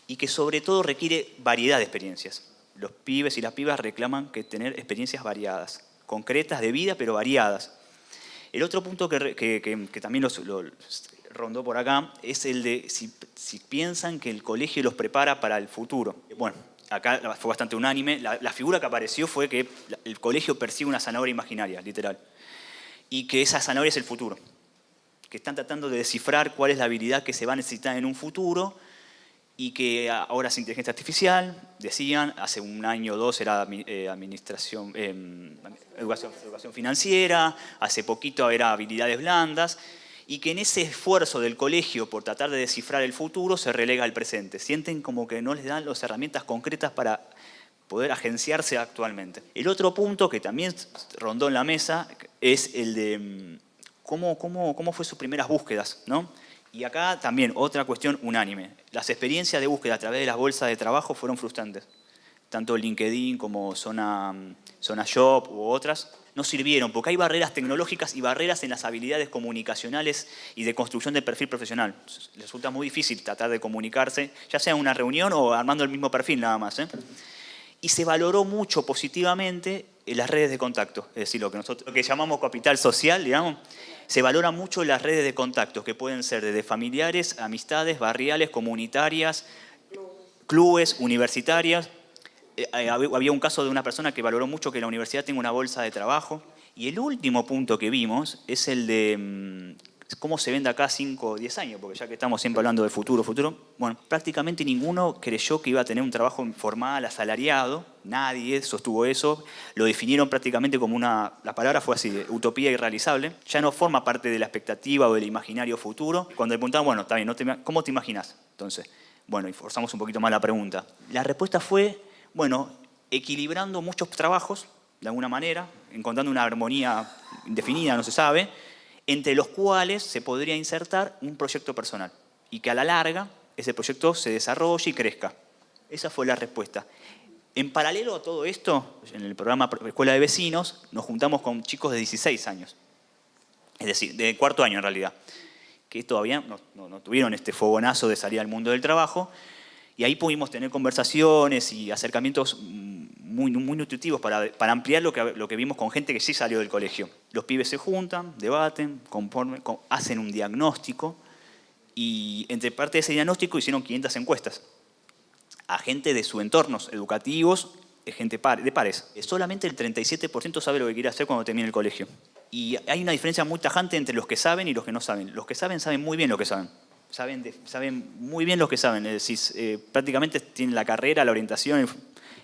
y que sobre todo requiere variedad de experiencias. Los pibes y las pibas reclaman que tener experiencias variadas, concretas de vida, pero variadas. El otro punto que también lo rondó por acá es el de si piensan que el colegio los prepara para el futuro. Bueno, acá fue bastante unánime. La figura que apareció fue que el colegio persigue una zanahoria imaginaria, literal, y que esa zanahoria es el futuro, que están tratando de descifrar cuál es la habilidad que se va a necesitar en un futuro y que ahora es inteligencia artificial, decían, hace un año o dos era educación financiera, hace poquito era habilidades blandas, y que en ese esfuerzo del colegio por tratar de descifrar el futuro se relega al presente. Sienten como que no les dan las herramientas concretas para poder agenciarse actualmente. El otro punto que también rondó en la mesa es el de cómo fue sus primeras búsquedas, ¿no? Y acá también otra cuestión unánime. Las experiencias de búsqueda a través de las bolsas de trabajo fueron frustrantes. Tanto LinkedIn como Zona Job u otras no sirvieron porque hay barreras tecnológicas y barreras en las habilidades comunicacionales y de construcción de perfil profesional. Les resulta muy difícil tratar de comunicarse, ya sea en una reunión o armando el mismo perfil nada más, ¿eh? Y se valoró mucho positivamente en las redes de contacto, es decir, lo que llamamos capital social, digamos. Se valora mucho las redes de contacto, que pueden ser desde familiares, amistades, barriales, comunitarias, clubes, universitarias. Había un caso de una persona que valoró mucho que la universidad tenga una bolsa de trabajo. Y el último punto que vimos es el de cómo se vende acá 5 o 10 años, porque ya que estamos siempre hablando de futuro, bueno, prácticamente ninguno creyó que iba a tener un trabajo formal, asalariado, nadie sostuvo eso, lo definieron prácticamente como la palabra fue así, utopía irrealizable, ya no forma parte de la expectativa o del imaginario futuro. Cuando le preguntaban, bueno, está bien, ¿cómo te imaginas? Entonces, bueno, y forzamos un poquito más la pregunta. La respuesta fue, bueno, equilibrando muchos trabajos, de alguna manera, encontrando una armonía indefinida, no se sabe, entre los cuales se podría insertar un proyecto personal y que a la larga ese proyecto se desarrolle y crezca. Esa fue la respuesta. En paralelo a todo esto, en el programa Escuela de Vecinos, nos juntamos con chicos de 16 años, es decir, de cuarto año en realidad, que todavía no tuvieron este fogonazo de salir al mundo del trabajo, y ahí pudimos tener conversaciones y acercamientos muy nutritivos para ampliar lo que vimos con gente que sí salió del colegio. Los pibes se juntan, debaten, hacen un diagnóstico y entre parte de ese diagnóstico hicieron 500 encuestas a gente de sus entornos educativos, gente de pares. Solamente el 37% sabe lo que quiere hacer cuando termine el colegio. Y hay una diferencia muy tajante entre los que saben y los que no saben. Los que saben muy bien lo que saben. Saben muy bien lo que saben, es decir, prácticamente tienen la carrera, la orientación.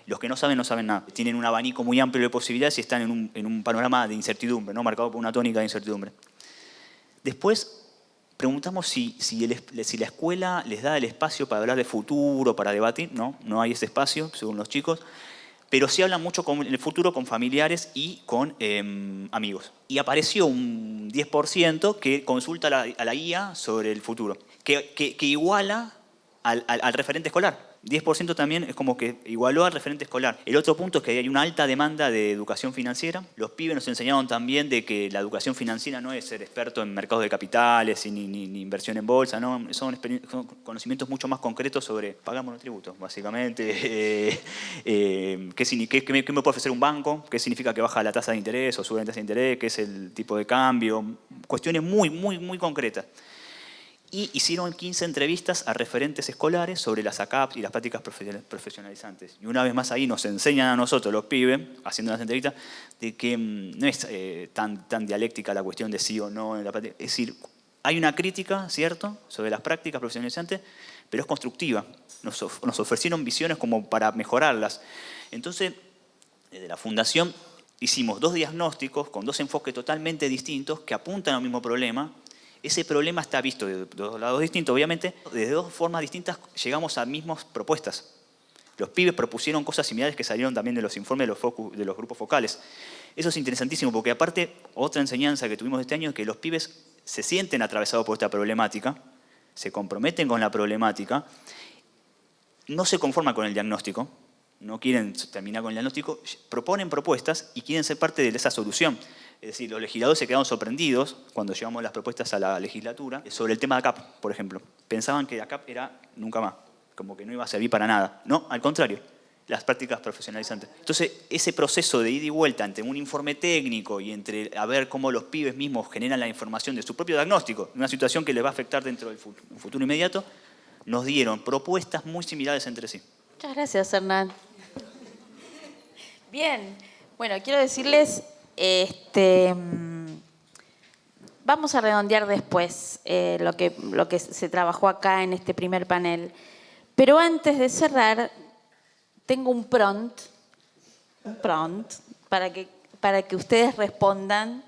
Los que no saben nada. Tienen un abanico muy amplio de posibilidades y están en un panorama de incertidumbre, ¿no? Marcado por una tónica de incertidumbre. Después preguntamos si la escuela les da el espacio para hablar de futuro, para debatir. No hay ese espacio, según los chicos. Pero sí hablan mucho en el futuro con familiares y con amigos. Y apareció un 10% que consulta a la guía sobre el futuro, que iguala al referente escolar. 10% también es como que igualó al referente escolar. El otro punto es que hay una alta demanda de educación financiera. Los pibes nos enseñaron también de que la educación financiera no es ser experto en mercados de capitales ni inversión en bolsa, ¿no? Son conocimientos mucho más concretos sobre pagamos los tributos, básicamente. ¿Qué me puede ofrecer un banco? ¿Qué significa que baja la tasa de interés o sube la tasa de interés? ¿Qué es el tipo de cambio? Cuestiones muy concretas. Y hicieron 15 entrevistas a referentes escolares sobre las ACAP y las prácticas profesionalizantes. Y una vez más ahí nos enseñan a nosotros, los pibes, haciendo las entrevistas, de que no es tan dialéctica la cuestión de sí o no en la práctica. Es decir, Hay una crítica, ¿cierto?, sobre las prácticas profesionalizantes, pero es constructiva. Nos ofrecieron visiones como para mejorarlas. Entonces, desde la Fundación hicimos 2 diagnósticos con 2 enfoques totalmente distintos que apuntan al mismo problema. Ese problema está visto de 2 lados distintos, obviamente. Desde 2 formas distintas llegamos a mismas propuestas. Los pibes propusieron cosas similares que salieron también de los informes de los grupos focales. Eso es interesantísimo porque aparte, otra enseñanza que tuvimos este año es que los pibes se sienten atravesados por esta problemática, se comprometen con la problemática, no se conforman con el diagnóstico, no quieren terminar con el diagnóstico, proponen propuestas y quieren ser parte de esa solución. Es decir, los legisladores se quedaron sorprendidos cuando llevamos las propuestas a la legislatura sobre el tema de ACAP, por ejemplo. Pensaban que ACAP era nunca más, como que no iba a servir para nada. No, al contrario, las prácticas profesionalizantes. Entonces, ese proceso de ida y vuelta entre un informe técnico y entre a ver cómo los pibes mismos generan la información de su propio diagnóstico, una situación que les va a afectar dentro del futuro inmediato, nos dieron propuestas muy similares entre sí. Muchas gracias, Hernán. Bien, bueno, quiero decirles, vamos a redondear después lo que se trabajó acá en este primer panel. Pero antes de cerrar, tengo un prompt para que ustedes respondan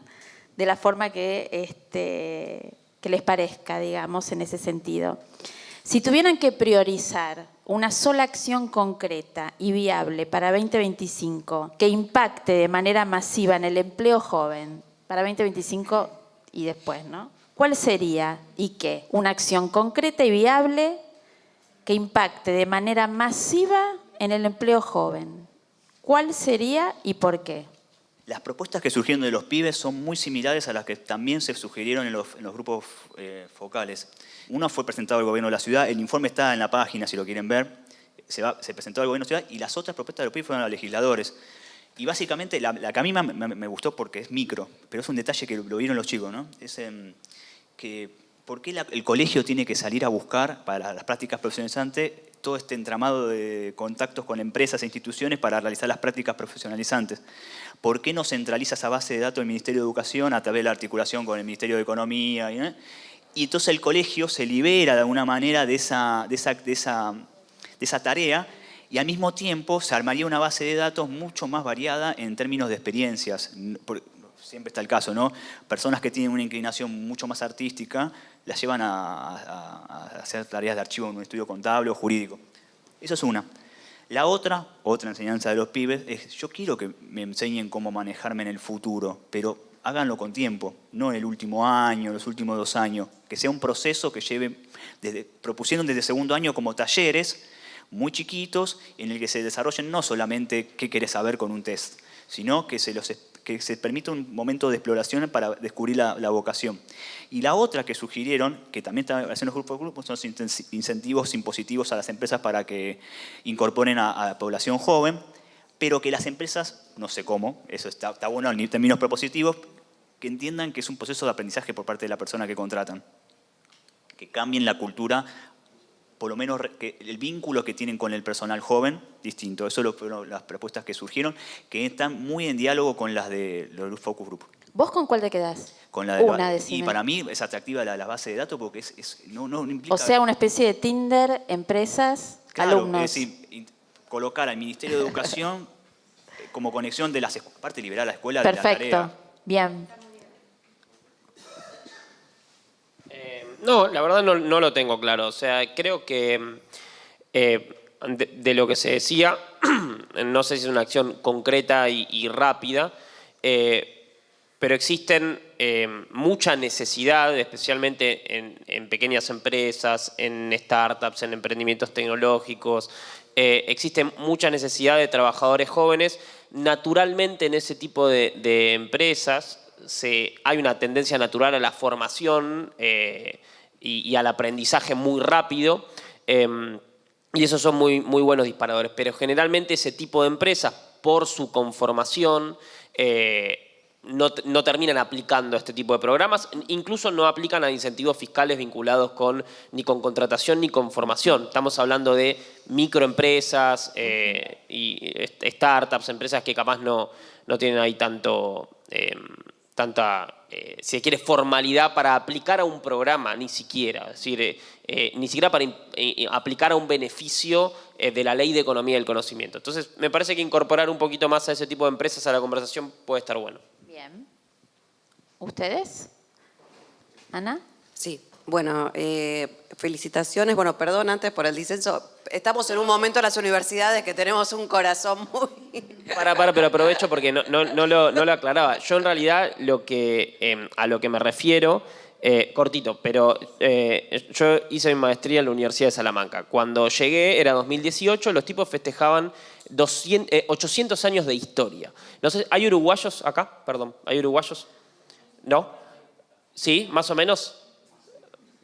de la forma que les parezca, digamos, en ese sentido. Si tuvieran que priorizar una sola acción concreta y viable para 2025 que impacte de manera masiva en el empleo joven, para 2025 y después, ¿no? ¿Cuál sería y qué? Una acción concreta y viable que impacte de manera masiva en el empleo joven. ¿Cuál sería y por qué? Las propuestas que surgieron de los pibes son muy similares a las que también se sugirieron en los grupos focales. Uno fue presentado al gobierno de la ciudad, el informe está en la página si lo quieren ver, se presentó al gobierno de la ciudad y las otras propuestas de los pibes fueron a los legisladores. Y básicamente la que a mí me gustó porque es micro, pero es un detalle que lo vieron los chicos, ¿no? Es que ¿por qué el colegio tiene que salir a buscar para las prácticas profesionalizantes todo este entramado de contactos con empresas e instituciones para realizar las prácticas profesionalizantes? ¿Por qué no centraliza esa base de datos del Ministerio de Educación a través de la articulación con el Ministerio de Economía? Y entonces el colegio se libera de alguna manera de esa tarea y al mismo tiempo se armaría una base de datos mucho más variada en términos de experiencias. Siempre está el caso, ¿no? Personas que tienen una inclinación mucho más artística las llevan a hacer tareas de archivo en un estudio contable o jurídico. Eso es una. La otra enseñanza de los pibes es yo quiero que me enseñen cómo manejarme en el futuro, pero háganlo con tiempo, no en el último año, los últimos 2 años. Que sea un proceso que propusieron desde segundo año como talleres muy chiquitos en el que se desarrollen no solamente qué querés saber con un test, sino que se permita un momento de exploración para descubrir la vocación. Y la otra que sugirieron, que también está haciendo los grupos, son los incentivos impositivos a las empresas para que incorporen a la población joven, pero que las empresas, no sé cómo, eso está bueno en términos propositivos, que entiendan que es un proceso de aprendizaje por parte de la persona que contratan. Que cambien la cultura, por lo menos que el vínculo que tienen con el personal joven, distinto. Eso fueron las propuestas que surgieron, que están muy en diálogo con las de los focus group. ¿Vos con cuál te quedás? Con la de Una, y decime. para mí es atractiva la base de datos porque no implica... O sea, una especie de Tinder, empresas, claro, alumnos. Es decir, colocar al Ministerio de Educación como conexión de las parte liberar a la escuela de la tarea. Perfecto, bien. No, la verdad no lo tengo claro. O sea, creo que de lo que se decía, no sé si es una acción concreta y rápida, pero existen mucha necesidad, especialmente en pequeñas empresas, en startups, en emprendimientos tecnológicos. Existe mucha necesidad de trabajadores jóvenes. Naturalmente en ese tipo de empresas hay una tendencia natural a la formación y al aprendizaje muy rápido, y esos son muy buenos disparadores. Pero generalmente ese tipo de empresas, por su conformación, no terminan aplicando este tipo de programas, incluso no aplican a incentivos fiscales vinculados ni con contratación ni con formación. Estamos hablando de microempresas y startups, empresas que capaz no tienen ahí tanta si se quiere, formalidad para aplicar a un programa, ni siquiera. Es decir, ni siquiera para aplicar a un beneficio de la ley de economía del conocimiento. Entonces, me parece que incorporar un poquito más a ese tipo de empresas a la conversación puede estar bueno. Bien. ¿Ustedes? ¿Ana? Sí, bueno, felicitaciones. Bueno, perdón antes por el disenso. Estamos en un momento en las universidades que tenemos un corazón muy... Pero aprovecho porque no lo aclaraba. Yo en realidad a lo que me refiero, cortito, pero yo hice mi maestría en la Universidad de Salamanca. Cuando llegué, era 2018, los tipos festejaban 800 años de historia. No sé, ¿hay uruguayos acá? Perdón, ¿hay uruguayos? ¿No? ¿Sí? ¿Más o menos?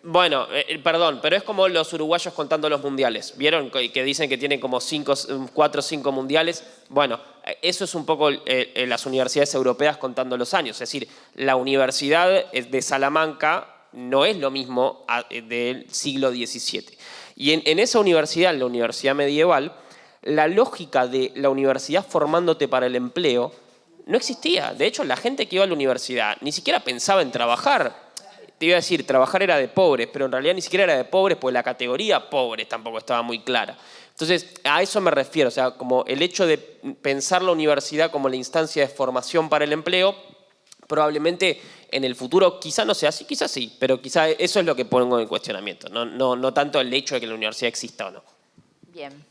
Bueno, perdón, pero es como los uruguayos contando los mundiales. ¿Vieron que dicen que tienen como 4 o 5 mundiales? Bueno, eso es un poco las universidades europeas contando los años. Es decir, la Universidad de Salamanca no es lo mismo del siglo XVII. Y en esa universidad, en la universidad medieval, la lógica de la universidad formándote para el empleo no existía. De hecho, la gente que iba a la universidad ni siquiera pensaba en trabajar. Te iba a decir, trabajar era de pobres, pero en realidad ni siquiera era de pobres, porque la categoría pobres tampoco estaba muy clara. Entonces, a eso me refiero, o sea, como el hecho de pensar la universidad como la instancia de formación para el empleo, probablemente en el futuro quizá no sea así, quizás sí, pero quizá eso es lo que pongo en cuestionamiento, no tanto el hecho de que la universidad exista o no. Bien.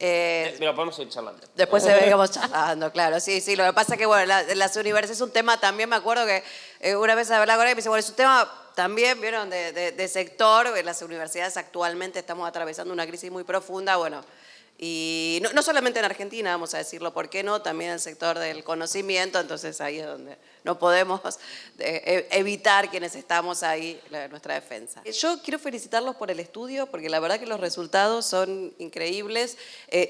Me lo podemos ir charlando. Después seguimos charlando, claro. Sí, lo que pasa es que, bueno, las universidades es un tema también, me acuerdo que una vez hablaba con él y me dice, bueno, es un tema también, vieron, de sector. En las universidades actualmente estamos atravesando una crisis muy profunda, bueno, y no solamente en Argentina, vamos a decirlo, ¿por qué no? También en el sector del conocimiento, entonces ahí es donde no podemos evitar quienes estamos ahí nuestra defensa. Yo quiero felicitarlos por el estudio, porque la verdad que los resultados son increíbles.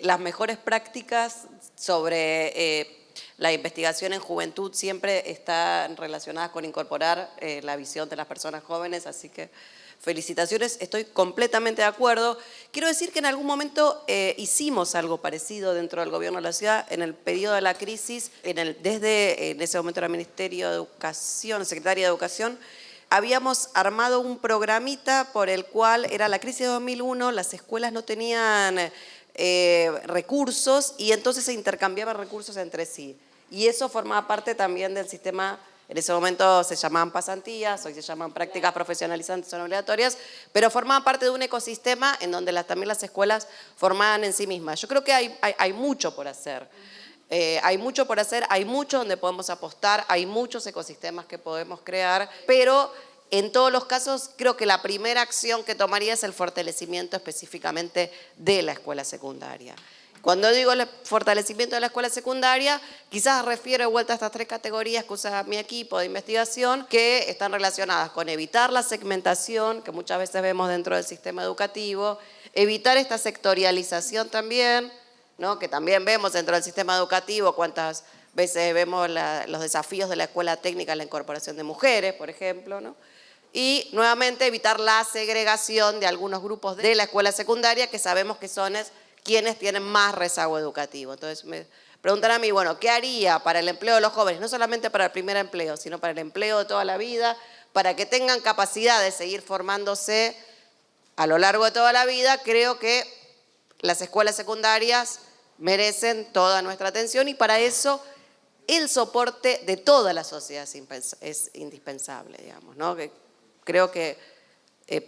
Las mejores prácticas sobre la investigación en juventud siempre están relacionadas con incorporar la visión de las personas jóvenes, así que felicitaciones, estoy completamente de acuerdo. Quiero decir que en algún momento hicimos algo parecido dentro del gobierno de la ciudad en el periodo de la crisis, desde en ese momento era Ministerio de Educación, Secretaría de Educación, habíamos armado un programita por el cual era la crisis de 2001, las escuelas no tenían recursos y entonces se intercambiaban recursos entre sí. Y eso formaba parte también del sistema. En ese momento se llamaban pasantías, hoy se llaman prácticas profesionalizantes son obligatorias, pero formaban parte de un ecosistema en donde también las escuelas formaban en sí mismas. Yo creo que hay mucho por hacer. Hay mucho por hacer, hay mucho donde podemos apostar, hay muchos ecosistemas que podemos crear, pero en todos los casos creo que la primera acción que tomaría es el fortalecimiento específicamente de la escuela secundaria. Cuando digo el fortalecimiento de la escuela secundaria, quizás refiero de vuelta a estas 3 categorías que usa mi equipo de investigación, que están relacionadas con evitar la segmentación, que muchas veces vemos dentro del sistema educativo, evitar esta sectorialización también, ¿no? Que también vemos dentro del sistema educativo, cuántas veces vemos los desafíos de la escuela técnica en la incorporación de mujeres, por ejemplo, ¿no? Y nuevamente evitar la segregación de algunos grupos de la escuela secundaria que sabemos que son quienes tienen más rezago educativo. Entonces me preguntan a mí, bueno, ¿qué haría para el empleo de los jóvenes? No solamente para el primer empleo, sino para el empleo de toda la vida, para que tengan capacidad de seguir formándose a lo largo de toda la vida. Creo que las escuelas secundarias merecen toda nuestra atención y para eso el soporte de toda la sociedad es indispensable, digamos, ¿no? Creo que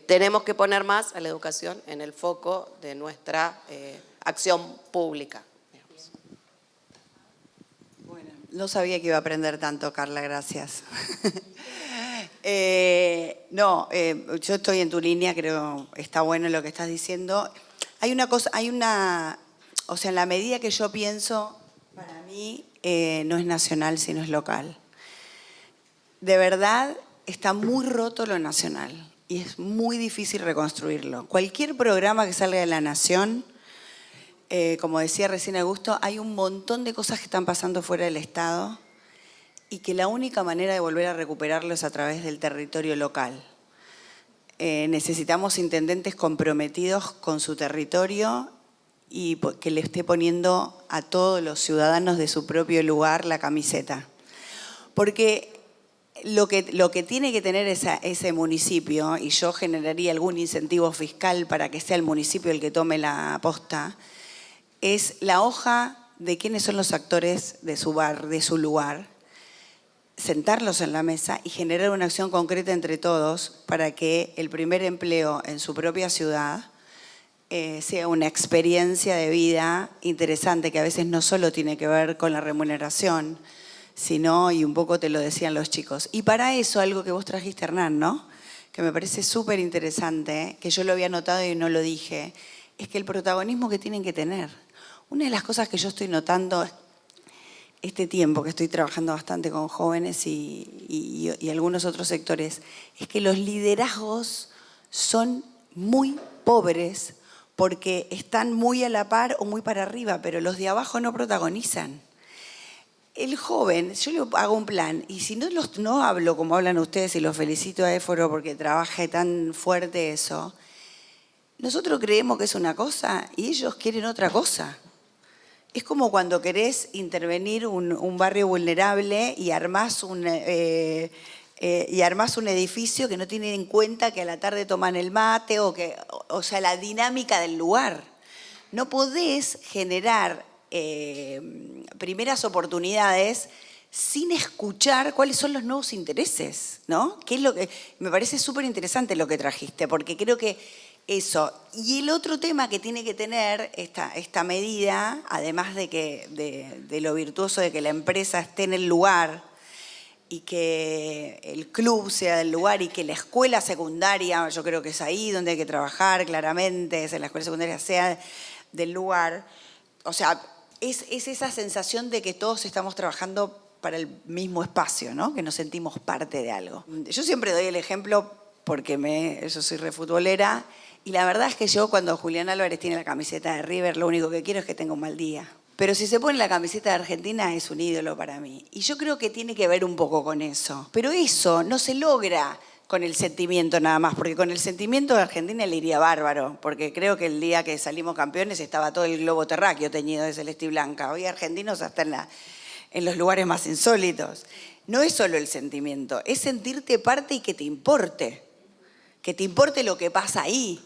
tenemos que poner más a la educación en el foco de nuestra acción pública. Bueno, no sabía que iba a aprender tanto, Carla, gracias. Yo estoy en tu línea, creo que está bueno lo que estás diciendo. Hay una cosa, o sea, en la medida que yo pienso, para mí no es nacional, sino es local. De verdad, está muy roto lo nacional. Y es muy difícil reconstruirlo. Cualquier programa que salga de la nación, como decía recién Augusto, hay un montón de cosas que están pasando fuera del Estado y que la única manera de volver a recuperarlo es a través del territorio local. Necesitamos intendentes comprometidos con su territorio y que le esté poniendo a todos los ciudadanos de su propio lugar la camiseta. Porque lo que tiene que tener ese municipio, y yo generaría algún incentivo fiscal para que sea el municipio el que tome la posta, es la hoja de quiénes son los actores de su bar, de su lugar, sentarlos en la mesa y generar una acción concreta entre todos para que el primer empleo en su propia ciudad sea una experiencia de vida interesante, que a veces no solo tiene que ver con la remuneración, sino, y un poco te lo decían los chicos. Y para eso, algo que vos trajiste, Hernán, ¿no? Que me parece súper interesante, que yo lo había notado y no lo dije, es que el protagonismo que tienen que tener. Una de las cosas que yo estoy notando este tiempo que estoy trabajando bastante con jóvenes y algunos otros sectores, es que los liderazgos son muy pobres porque están muy a la par o muy para arriba, pero los de abajo no protagonizan. El joven, yo le hago un plan, y si no hablo como hablan ustedes, y los felicito a Éforo porque trabaje tan fuerte eso, nosotros creemos que es una cosa y ellos quieren otra cosa. Es como cuando querés intervenir un barrio vulnerable y armás un edificio que no tiene en cuenta que a la tarde toman el mate o sea, la dinámica del lugar. No podés generar primeras oportunidades sin escuchar cuáles son los nuevos intereses, ¿no? Que es lo que me parece súper interesante lo que trajiste, porque creo que eso. Y el otro tema que tiene que tener esta medida, además de lo virtuoso de que la empresa esté en el lugar y que el club sea del lugar y que la escuela secundaria, yo creo que es ahí donde hay que trabajar claramente, es en la escuela secundaria sea del lugar. O sea, es esa sensación de que todos estamos trabajando para el mismo espacio, ¿no? Que nos sentimos parte de algo. Yo siempre doy el ejemplo porque yo soy refutbolera. Y la verdad es que yo cuando Julián Álvarez tiene la camiseta de River, lo único que quiero es que tenga un mal día. Pero si se pone la camiseta de Argentina es un ídolo para mí. Y yo creo que tiene que ver un poco con eso. Pero eso no se logra con el sentimiento nada más, porque con el sentimiento de Argentina le iría bárbaro, porque creo que el día que salimos campeones estaba todo el globo terráqueo teñido de celeste y blanca. Hoy argentinos hasta en los lugares más insólitos. No es solo el sentimiento, es sentirte parte y que te importe lo que pasa ahí.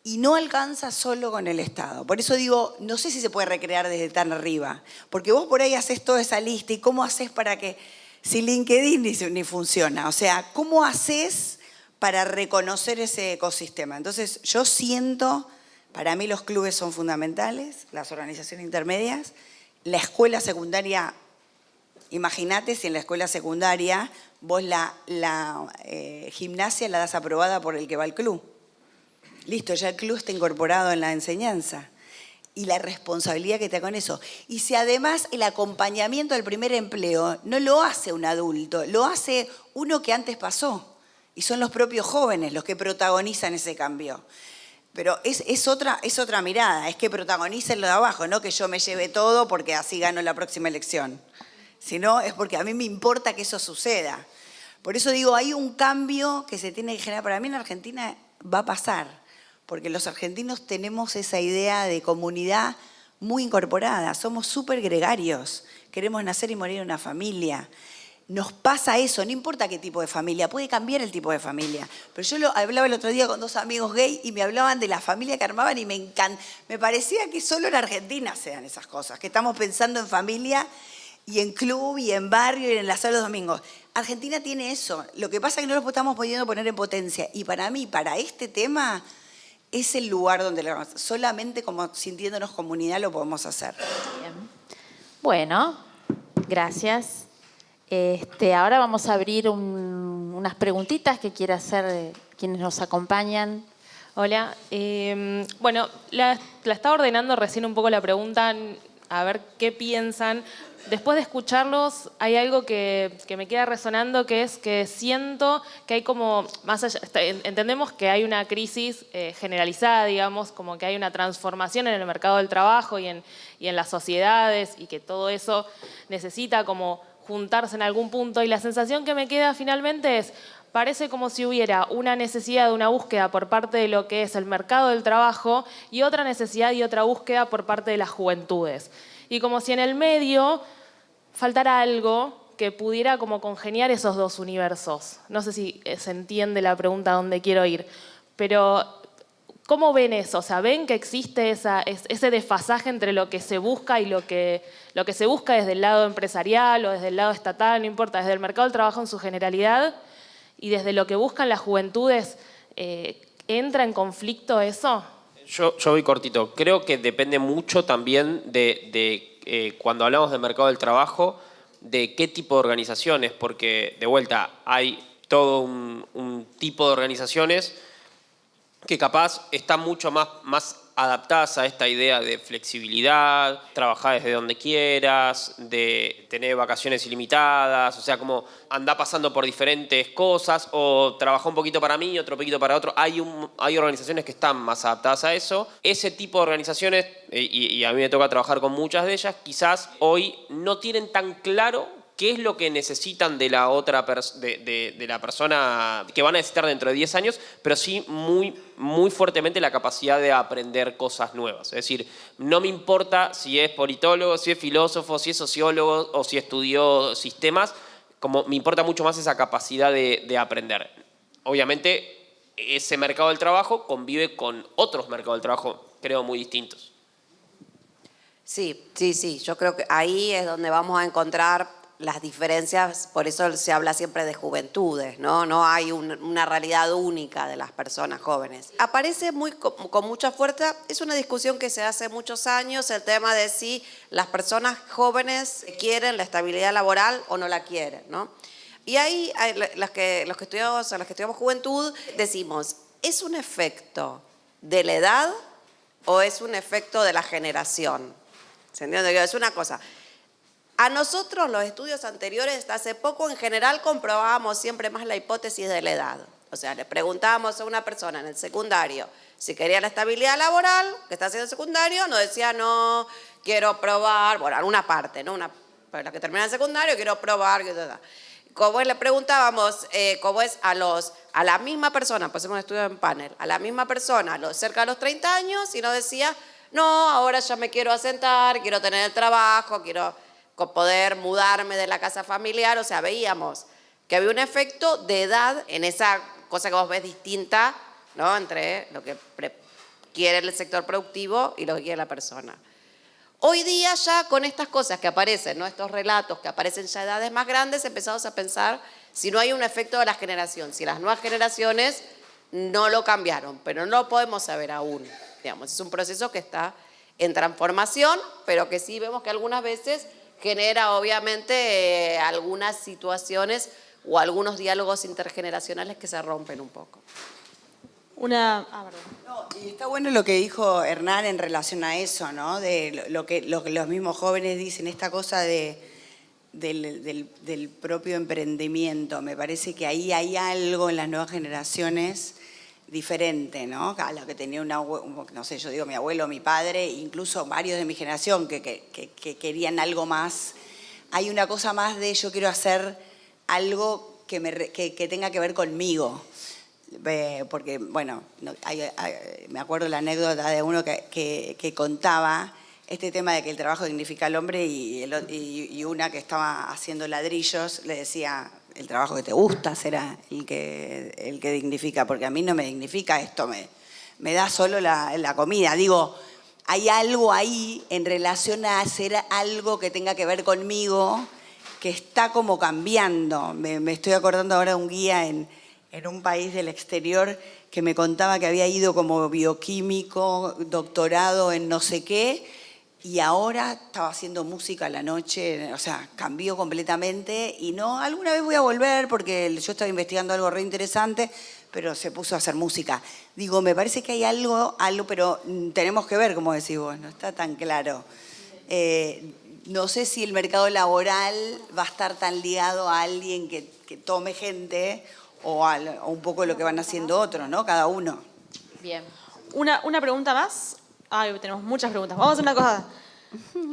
Y no alcanza solo con el Estado. Por eso digo, no sé si se puede recrear desde tan arriba. Porque vos por ahí haces toda esa lista y ¿cómo haces para que, si LinkedIn ni funciona? O sea, ¿cómo haces para reconocer ese ecosistema? Entonces, yo siento, para mí los clubes son fundamentales, las organizaciones intermedias, la escuela secundaria, imagínate si en la escuela secundaria vos la gimnasia la das aprobada por el que va al club. Listo, ya el club está incorporado en la enseñanza. Y la responsabilidad que te da con eso. Y si además el acompañamiento al primer empleo no lo hace un adulto, lo hace uno que antes pasó. Y son los propios jóvenes los que protagonizan ese cambio. Pero es otra mirada, es que protagonicen lo de abajo, no que yo me lleve todo porque así gano la próxima elección. Sino es porque a mí me importa que eso suceda. Por eso digo, hay un cambio que se tiene que generar. Para mí en Argentina va a pasar. Porque los argentinos tenemos esa idea de comunidad muy incorporada, somos súper gregarios, queremos nacer y morir en una familia. Nos pasa eso, no importa qué tipo de familia, puede cambiar el tipo de familia. Pero yo hablaba el otro día con 2 amigos gay y me hablaban de la familia que armaban y me parecía que solo en Argentina se dan esas cosas, que estamos pensando en familia y en club y en barrio y en la sala los domingos. Argentina tiene eso, lo que pasa es que no lo estamos pudiendo poner en potencia. Y para mí, para este tema, es el lugar donde solamente como sintiéndonos comunidad lo podemos hacer. Bien. Bueno, gracias. Ahora vamos a abrir unas preguntitas que quiera hacer quienes nos acompañan. Hola. Bueno, la estaba ordenando recién un poco la pregunta, a ver qué piensan. Después de escucharlos, hay algo que me queda resonando, que es que siento que hay como, más allá, entendemos que hay una crisis generalizada, digamos, como que hay una transformación en el mercado del trabajo y en las sociedades y que todo eso necesita como juntarse en algún punto. Y la sensación que me queda finalmente es, parece como si hubiera una necesidad, una búsqueda por parte de lo que es el mercado del trabajo y otra necesidad y otra búsqueda por parte de las juventudes. Y como si en el medio faltara algo que pudiera como congeniar esos dos universos. No sé si se entiende la pregunta a dónde quiero ir, pero ¿cómo ven eso? O sea, ¿ven que existe ese desfasaje entre lo que se busca y lo que se busca desde el lado empresarial o desde el lado estatal, no importa, desde el mercado del trabajo en su generalidad y desde lo que buscan las juventudes, entra en conflicto eso? Yo voy cortito. Creo que depende mucho también de cuando hablamos del mercado del trabajo, de qué tipo de organizaciones, porque de vuelta hay todo un tipo de organizaciones que capaz están mucho más adaptadas a esta idea de flexibilidad, trabajar desde donde quieras, de tener vacaciones ilimitadas, o sea, como andar pasando por diferentes cosas o trabajar un poquito para mí, otro poquito para otro. Hay organizaciones que están más adaptadas a eso. Ese tipo de organizaciones, y a mí me toca trabajar con muchas de ellas, quizás hoy no tienen tan claro qué es lo que necesitan de la otra de la persona que van a necesitar dentro de 10 años, pero sí muy fuertemente la capacidad de aprender cosas nuevas. Es decir, no me importa si es politólogo, si es filósofo, si es sociólogo o si estudió sistemas, como me importa mucho más esa capacidad de aprender. Obviamente, ese mercado del trabajo convive con otros mercados del trabajo, creo, muy distintos. Sí, yo creo que ahí es donde vamos a encontrar las diferencias, por eso se habla siempre de juventudes, ¿no? No hay una realidad única de las personas jóvenes. Aparece con mucha fuerza, es una discusión que se hace muchos años, el tema de si las personas jóvenes quieren la estabilidad laboral o no la quieren, ¿no? Y ahí los que estudiamos juventud decimos, ¿es un efecto de la edad o es un efecto de la generación? ¿Se entiende? Es una cosa. A nosotros los estudios anteriores, hasta hace poco, en general comprobábamos siempre más la hipótesis de la edad. O sea, le preguntábamos a una persona en el secundario si quería la estabilidad laboral, que está haciendo el secundario, nos decía, no, quiero probar, bueno, alguna parte, ¿no? Para la que termina el secundario, quiero probar, como le preguntábamos, cómo es a la misma persona, pues hacemos un estudio en panel, a la misma persona, cerca de los 30 años, y nos decía, no, ahora ya me quiero asentar, quiero tener el trabajo, quiero poder mudarme de la casa familiar. O sea, veíamos que había un efecto de edad en esa cosa que vos ves distinta, ¿no? Entre lo que quiere el sector productivo y lo que quiere la persona. Hoy día ya con estas cosas que aparecen, ¿no? Estos relatos que aparecen ya a edades más grandes, empezamos a pensar si no hay un efecto de la generación, si las nuevas generaciones no lo cambiaron, pero no lo podemos saber aún. Digamos, es un proceso que está en transformación, pero que sí vemos que algunas veces genera obviamente algunas situaciones o algunos diálogos intergeneracionales que se rompen un poco. Y está bueno lo que dijo Hernán en relación a eso, ¿no? De lo que los mismos jóvenes dicen, esta cosa del propio emprendimiento. Me parece que ahí hay algo en las nuevas generaciones diferente, ¿no? A lo que tenía no sé, yo digo mi abuelo, mi padre, incluso varios de mi generación que querían algo más. Hay una cosa más de yo quiero hacer algo que tenga que ver conmigo. Porque, bueno, me acuerdo la anécdota de uno que contaba este tema de que el trabajo dignifica al hombre y una que estaba haciendo ladrillos le decía, el trabajo que te gusta será el que dignifica, porque a mí no me dignifica esto, me da solo la comida. Digo, hay algo ahí en relación a hacer algo que tenga que ver conmigo que está como cambiando. Me estoy acordando ahora de un guía en un país del exterior que me contaba que había ido como bioquímico, doctorado en no sé qué, y ahora estaba haciendo música a la noche, o sea, cambió completamente y no, alguna vez voy a volver porque yo estaba investigando algo re interesante, pero se puso a hacer música. Digo, me parece que hay algo, pero tenemos que ver, como decís vos, no está tan claro. No sé si el mercado laboral va a estar tan ligado a alguien que tome gente o un poco lo que van haciendo otros, ¿no? Cada uno. Bien. Una pregunta más. Ay, tenemos muchas preguntas. Vamos a hacer una cosa.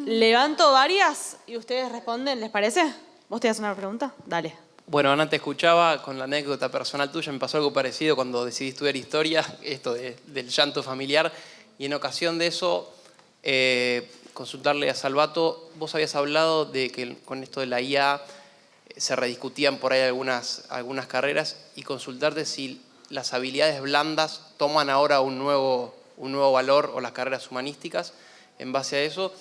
Levanto varias y ustedes responden, ¿les parece? ¿Vos tenías una pregunta? Dale. Bueno, Ana, te escuchaba con la anécdota personal tuya, me pasó algo parecido cuando decidí estudiar historia, esto del llanto familiar, y en ocasión de eso, consultarle a Salvato, vos habías hablado de que con esto de la IA se rediscutían por ahí algunas carreras y consultarte si las habilidades blandas toman ahora un nuevo valor o las carreras humanísticas en base a eso.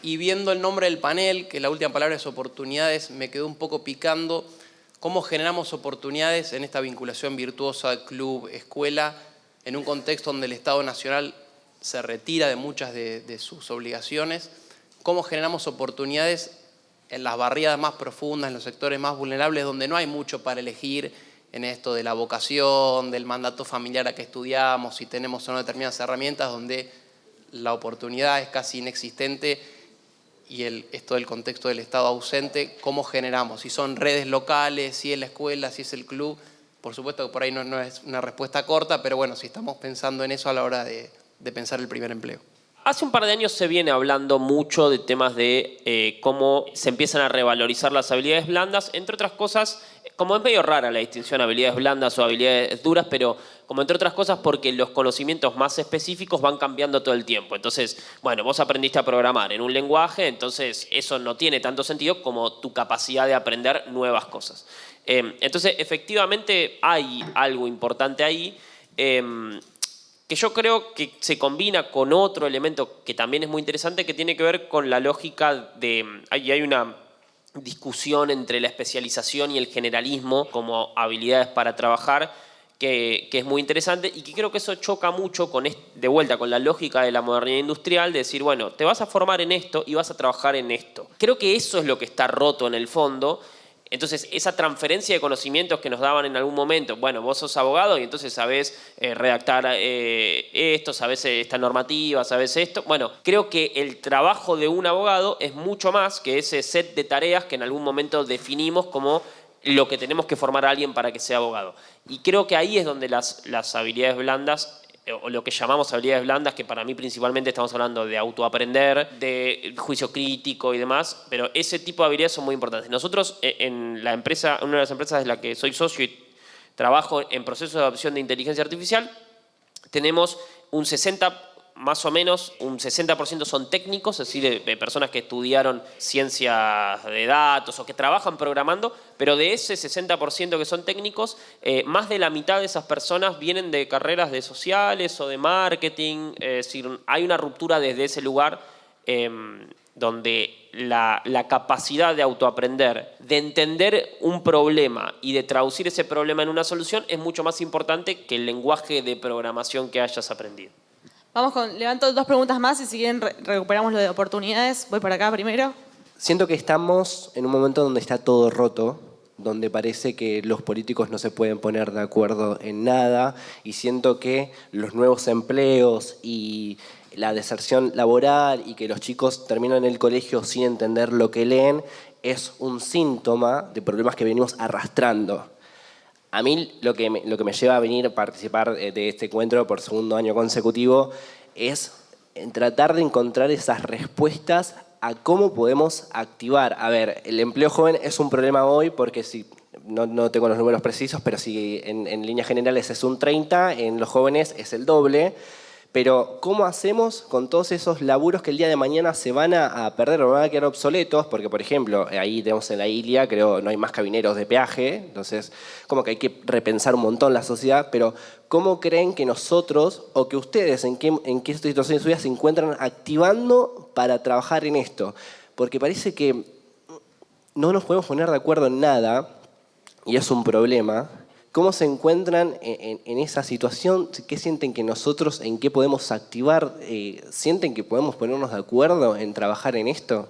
Y viendo el nombre del panel, que la última palabra es oportunidades, me quedó un poco picando cómo generamos oportunidades en esta vinculación virtuosa club-escuela en un contexto donde el Estado Nacional se retira de muchas de sus obligaciones, cómo generamos oportunidades en las barriadas más profundas, en los sectores más vulnerables, donde no hay mucho para elegir en esto de la vocación, del mandato familiar a que estudiamos, si tenemos o no determinadas herramientas, donde la oportunidad es casi inexistente y esto del contexto del Estado ausente, ¿cómo generamos? Si son redes locales, si es la escuela, si es el club. Por supuesto que por ahí no es una respuesta corta, pero bueno, si estamos pensando en eso a la hora de pensar el primer empleo. Hace un par de años se viene hablando mucho de temas de cómo se empiezan a revalorizar las habilidades blandas, entre otras cosas, como es medio rara la distinción habilidades blandas o habilidades duras, pero como entre otras cosas porque los conocimientos más específicos van cambiando todo el tiempo. Entonces, bueno, vos aprendiste a programar en un lenguaje, entonces eso no tiene tanto sentido como tu capacidad de aprender nuevas cosas. Entonces, efectivamente hay algo importante ahí, que yo creo que se combina con otro elemento que también es muy interesante, que tiene que ver con la lógica de... Hay una discusión entre la especialización y el generalismo como habilidades para trabajar, que es muy interesante y que creo que eso choca mucho de vuelta con la lógica de la modernidad industrial, de decir, bueno, te vas a formar en esto y vas a trabajar en esto. Creo que eso es lo que está roto en el fondo. Entonces, esa transferencia de conocimientos que nos daban en algún momento, bueno, vos sos abogado y entonces sabés redactar esto, sabés esta normativa, sabés esto. Bueno, creo que el trabajo de un abogado es mucho más que ese set de tareas que en algún momento definimos como lo que tenemos que formar a alguien para que sea abogado. Y creo que ahí es donde las habilidades blandas, o lo que llamamos habilidades blandas, que para mí principalmente estamos hablando de autoaprender, de juicio crítico y demás, pero ese tipo de habilidades son muy importantes. Nosotros en la empresa, una de las empresas de la que soy socio y trabajo en proceso de adopción de inteligencia artificial, tenemos un 60%, más o menos, un 60% son técnicos, es decir, de personas que estudiaron ciencias de datos o que trabajan programando, pero de ese 60% que son técnicos, más de la mitad de esas personas vienen de carreras de sociales o de marketing, es decir, hay una ruptura desde ese lugar donde la capacidad de autoaprender, de entender un problema y de traducir ese problema en una solución es mucho más importante que el lenguaje de programación que hayas aprendido. Levanto dos preguntas más y si quieren recuperamos lo de oportunidades. Voy para acá primero. Siento que estamos en un momento donde está todo roto, donde parece que los políticos no se pueden poner de acuerdo en nada y siento que los nuevos empleos y la deserción laboral y que los chicos terminan el colegio sin entender lo que leen es un síntoma de problemas que venimos arrastrando. A mí lo que me lleva a venir a participar de este encuentro por segundo año consecutivo es tratar de encontrar esas respuestas a cómo podemos activar. A ver, el empleo joven es un problema hoy porque si no tengo los números precisos, pero si en líneas generales es un 30, en los jóvenes es el doble. Pero ¿cómo hacemos con todos esos laburos que el día de mañana se van a perder o van a quedar obsoletos? Porque, por ejemplo, ahí tenemos en la Ilia, creo, no hay más cabineros de peaje, entonces como que hay que repensar un montón la sociedad, pero ¿cómo creen que nosotros o que ustedes en qué situación de su vida se encuentran activando para trabajar en esto? Porque parece que no nos podemos poner de acuerdo en nada y es un problema. ¿Cómo se encuentran en esa situación? ¿Qué sienten que nosotros, en qué podemos activar? ¿Sienten que podemos ponernos de acuerdo en trabajar en esto?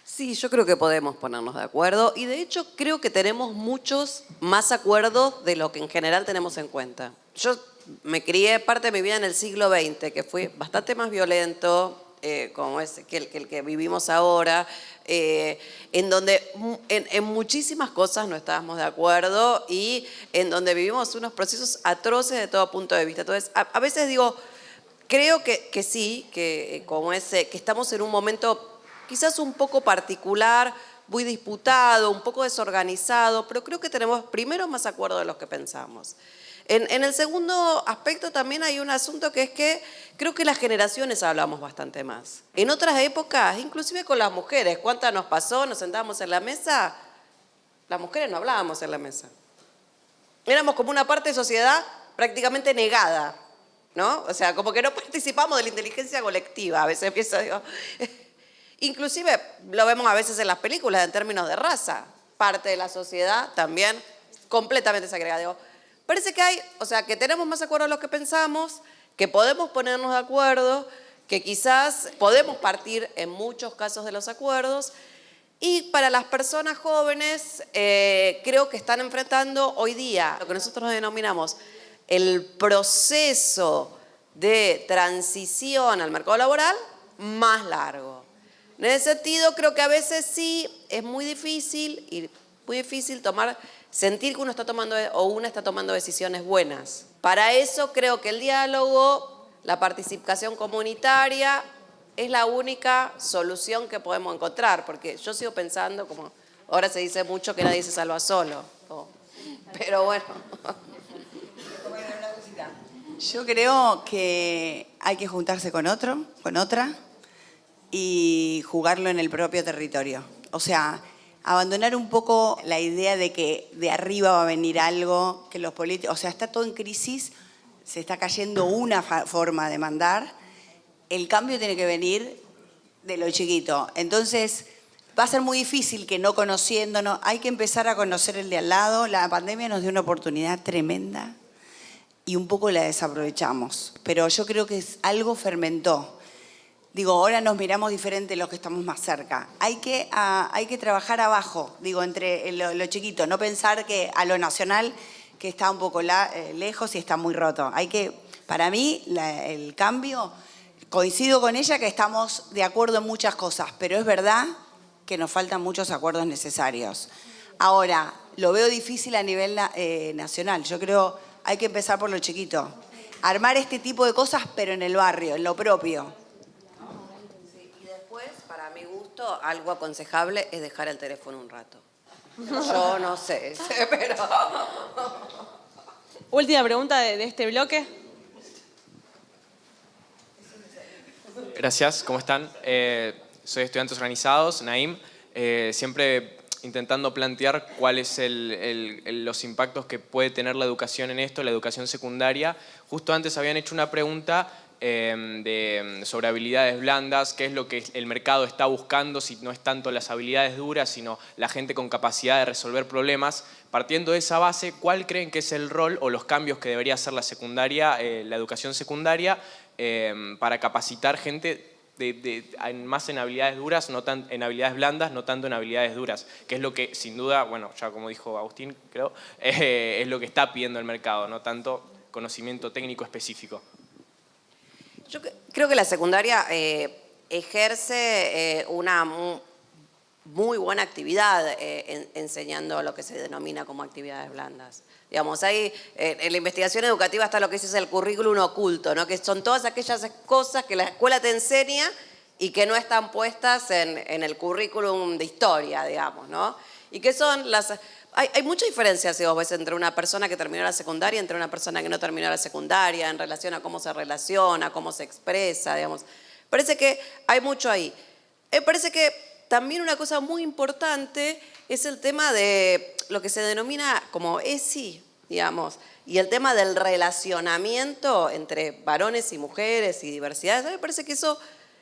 Sí, yo creo que podemos ponernos de acuerdo y de hecho creo que tenemos muchos más acuerdos de lo que en general tenemos en cuenta. Yo me crié parte de mi vida en el siglo XX, que fue bastante más violento como que el que vivimos ahora, en donde en muchísimas cosas no estábamos de acuerdo y en donde vivimos unos procesos atroces de todo punto de vista. Entonces, a veces digo, creo que sí, que estamos en un momento quizás un poco particular, muy disputado, un poco desorganizado, pero creo que tenemos primero más acuerdo de los que pensamos. En el segundo aspecto también hay un asunto que es que creo que las generaciones hablamos bastante más. En otras épocas, inclusive con las mujeres, ¿cuántas nos pasó? Nos sentábamos en la mesa las mujeres no hablábamos en la mesa. Éramos como una parte de sociedad prácticamente negada, ¿no? O sea, como que no participamos de la inteligencia colectiva. A veces pienso, digo... Inclusive lo vemos a veces en las películas en términos de raza. Parte de la sociedad también completamente segregada. Digo, parece que hay, o sea, que tenemos más acuerdo a lo que pensamos, que podemos ponernos de acuerdo, que quizás podemos partir en muchos casos de los acuerdos. Y para las personas jóvenes, creo que están enfrentando hoy día lo que nosotros denominamos el proceso de transición al mercado laboral más largo. En ese sentido, creo que a veces sí es muy difícil sentir que uno está tomando o una está tomando decisiones buenas. Para eso creo que el diálogo, la participación comunitaria es la única solución que podemos encontrar, porque yo sigo pensando, como ahora se dice mucho, que nadie se salva solo. Pero bueno. Yo creo que hay que juntarse con otro, con otra, y jugarlo en el propio territorio. O sea, abandonar un poco la idea de que de arriba va a venir algo, que los políticos... O sea, está todo en crisis, se está cayendo una forma de mandar. El cambio tiene que venir de lo chiquito. Entonces, va a ser muy difícil que no conociéndonos... Hay que empezar a conocer el de al lado. La pandemia nos dio una oportunidad tremenda y un poco la desaprovechamos. Pero yo creo que algo fermentó. Digo, ahora nos miramos diferente los que estamos más cerca. Hay que trabajar abajo, digo, entre lo chiquito, no pensar que a lo nacional, que está un poco lejos y está muy roto. Para mí, el cambio, coincido con ella que estamos de acuerdo en muchas cosas, pero es verdad que nos faltan muchos acuerdos necesarios. Ahora, lo veo difícil a nivel nacional. Yo creo hay que empezar por lo chiquito. Armar este tipo de cosas, pero en el barrio, en lo propio. Para mi gusto, algo aconsejable es dejar el teléfono un rato. Yo no sé, pero... Última pregunta de este bloque. Gracias, ¿cómo están? Soy Estudiantes Organizados, Naim. Siempre intentando plantear cuáles los impactos que puede tener la educación en esto, la educación secundaria. Justo antes habían hecho una pregunta sobre habilidades blandas, qué es lo que el mercado está buscando, si no es tanto las habilidades duras, sino la gente con capacidad de resolver problemas. Partiendo de esa base, ¿cuál creen que es el rol o los cambios que debería hacer la secundaria, la educación secundaria, para capacitar gente más en habilidades duras, en habilidades blandas, no tanto en habilidades duras? Que es lo que, sin duda, bueno, ya como dijo Agustín, creo, es lo que está pidiendo el mercado, no tanto conocimiento técnico específico. Yo creo que la secundaria ejerce una muy buena actividad enseñando lo que se denomina como actividades blandas. Digamos, ahí en la investigación educativa está lo que es el currículum oculto, ¿no? Que son todas aquellas cosas que la escuela te enseña y que no están puestas en el currículum de historia, digamos, ¿no? Y que son las... Hay mucha diferencia, si vos ves, entre una persona que terminó la secundaria y entre una persona que no terminó la secundaria, en relación a cómo se relaciona, cómo se expresa, digamos. Parece que hay mucho ahí. Parece que también una cosa muy importante es el tema de lo que se denomina como ESI, digamos, y el tema del relacionamiento entre varones y mujeres y diversidades. A mí me parece que eso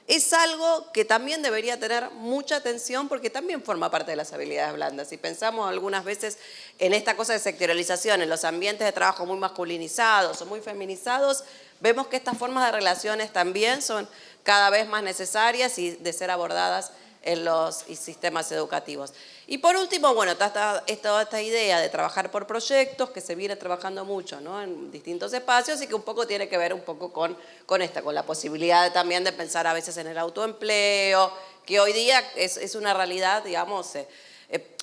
es algo que también debería tener mucha atención porque también forma parte de las habilidades blandas. Si pensamos algunas veces en esta cosa de sectorialización, en los ambientes de trabajo muy masculinizados o muy feminizados, vemos que estas formas de relaciones también son cada vez más necesarias y de ser abordadas en los sistemas educativos. Y por último, bueno, está esta idea de trabajar por proyectos que se viene trabajando mucho, ¿no? En distintos espacios y que un poco tiene que ver un poco con la posibilidad también de pensar a veces en el autoempleo, que hoy día es una realidad, digamos,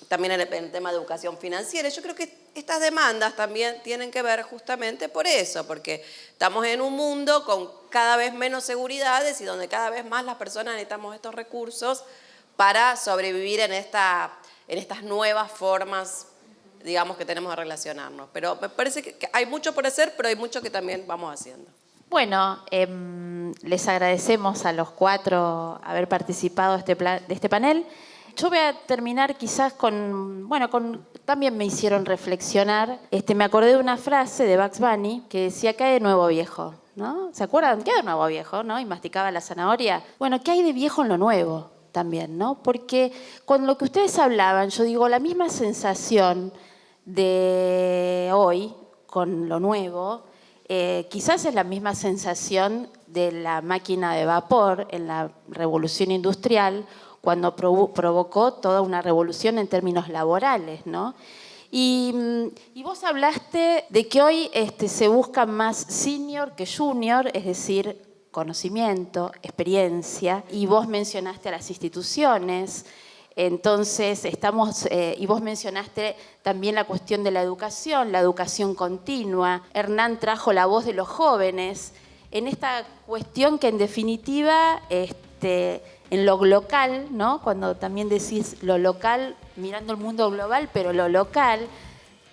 también en el tema de educación financiera. Yo creo que estas demandas también tienen que ver justamente por eso, porque estamos en un mundo con cada vez menos seguridades y donde cada vez más las personas necesitamos estos recursos para sobrevivir en estas nuevas formas, digamos, que tenemos de relacionarnos. Pero me parece que hay mucho por hacer, pero hay mucho que también vamos haciendo. Bueno, les agradecemos a los 4 haber participado de este panel. Yo voy a terminar quizás también me hicieron reflexionar. Me acordé de una frase de Bugs Bunny que decía, ¿qué hay de nuevo viejo? ¿No? ¿Se acuerdan? ¿Qué hay de nuevo viejo? ¿No? Y masticaba la zanahoria. Bueno, ¿qué hay de viejo en lo nuevo también? ¿No? Porque con lo que ustedes hablaban, yo digo, la misma sensación de hoy con lo nuevo, quizás es la misma sensación de la máquina de vapor en la revolución industrial, cuando provocó toda una revolución en términos laborales, ¿no? Y vos hablaste de que hoy se busca más senior que junior, es decir, conocimiento, experiencia, y vos mencionaste a las instituciones. Entonces, y vos mencionaste también la cuestión de la educación continua. Hernán trajo la voz de los jóvenes en esta cuestión que en definitiva, en lo local, ¿no? Cuando también decís lo local, mirando el mundo global, pero lo local,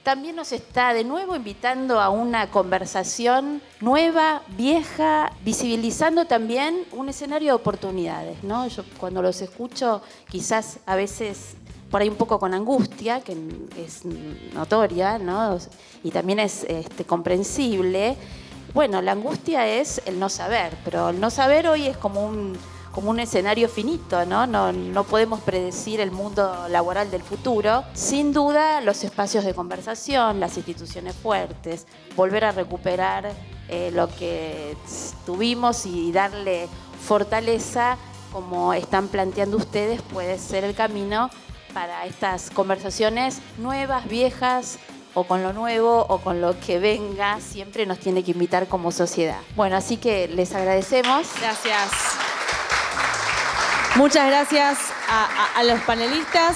también nos está de nuevo invitando a una conversación nueva, vieja, visibilizando también un escenario de oportunidades, ¿no? Yo cuando los escucho, quizás a veces por ahí un poco con angustia, que es notoria, ¿no? Y también es comprensible. Bueno, la angustia es el no saber, pero el no saber hoy es como un escenario finito, ¿no? No podemos predecir el mundo laboral del futuro. Sin duda, los espacios de conversación, las instituciones fuertes, volver a recuperar lo que tuvimos y darle fortaleza, como están planteando ustedes, puede ser el camino para estas conversaciones nuevas, viejas, o con lo nuevo o con lo que venga, siempre nos tiene que invitar como sociedad. Bueno, así que les agradecemos. Gracias. Muchas gracias a los panelistas.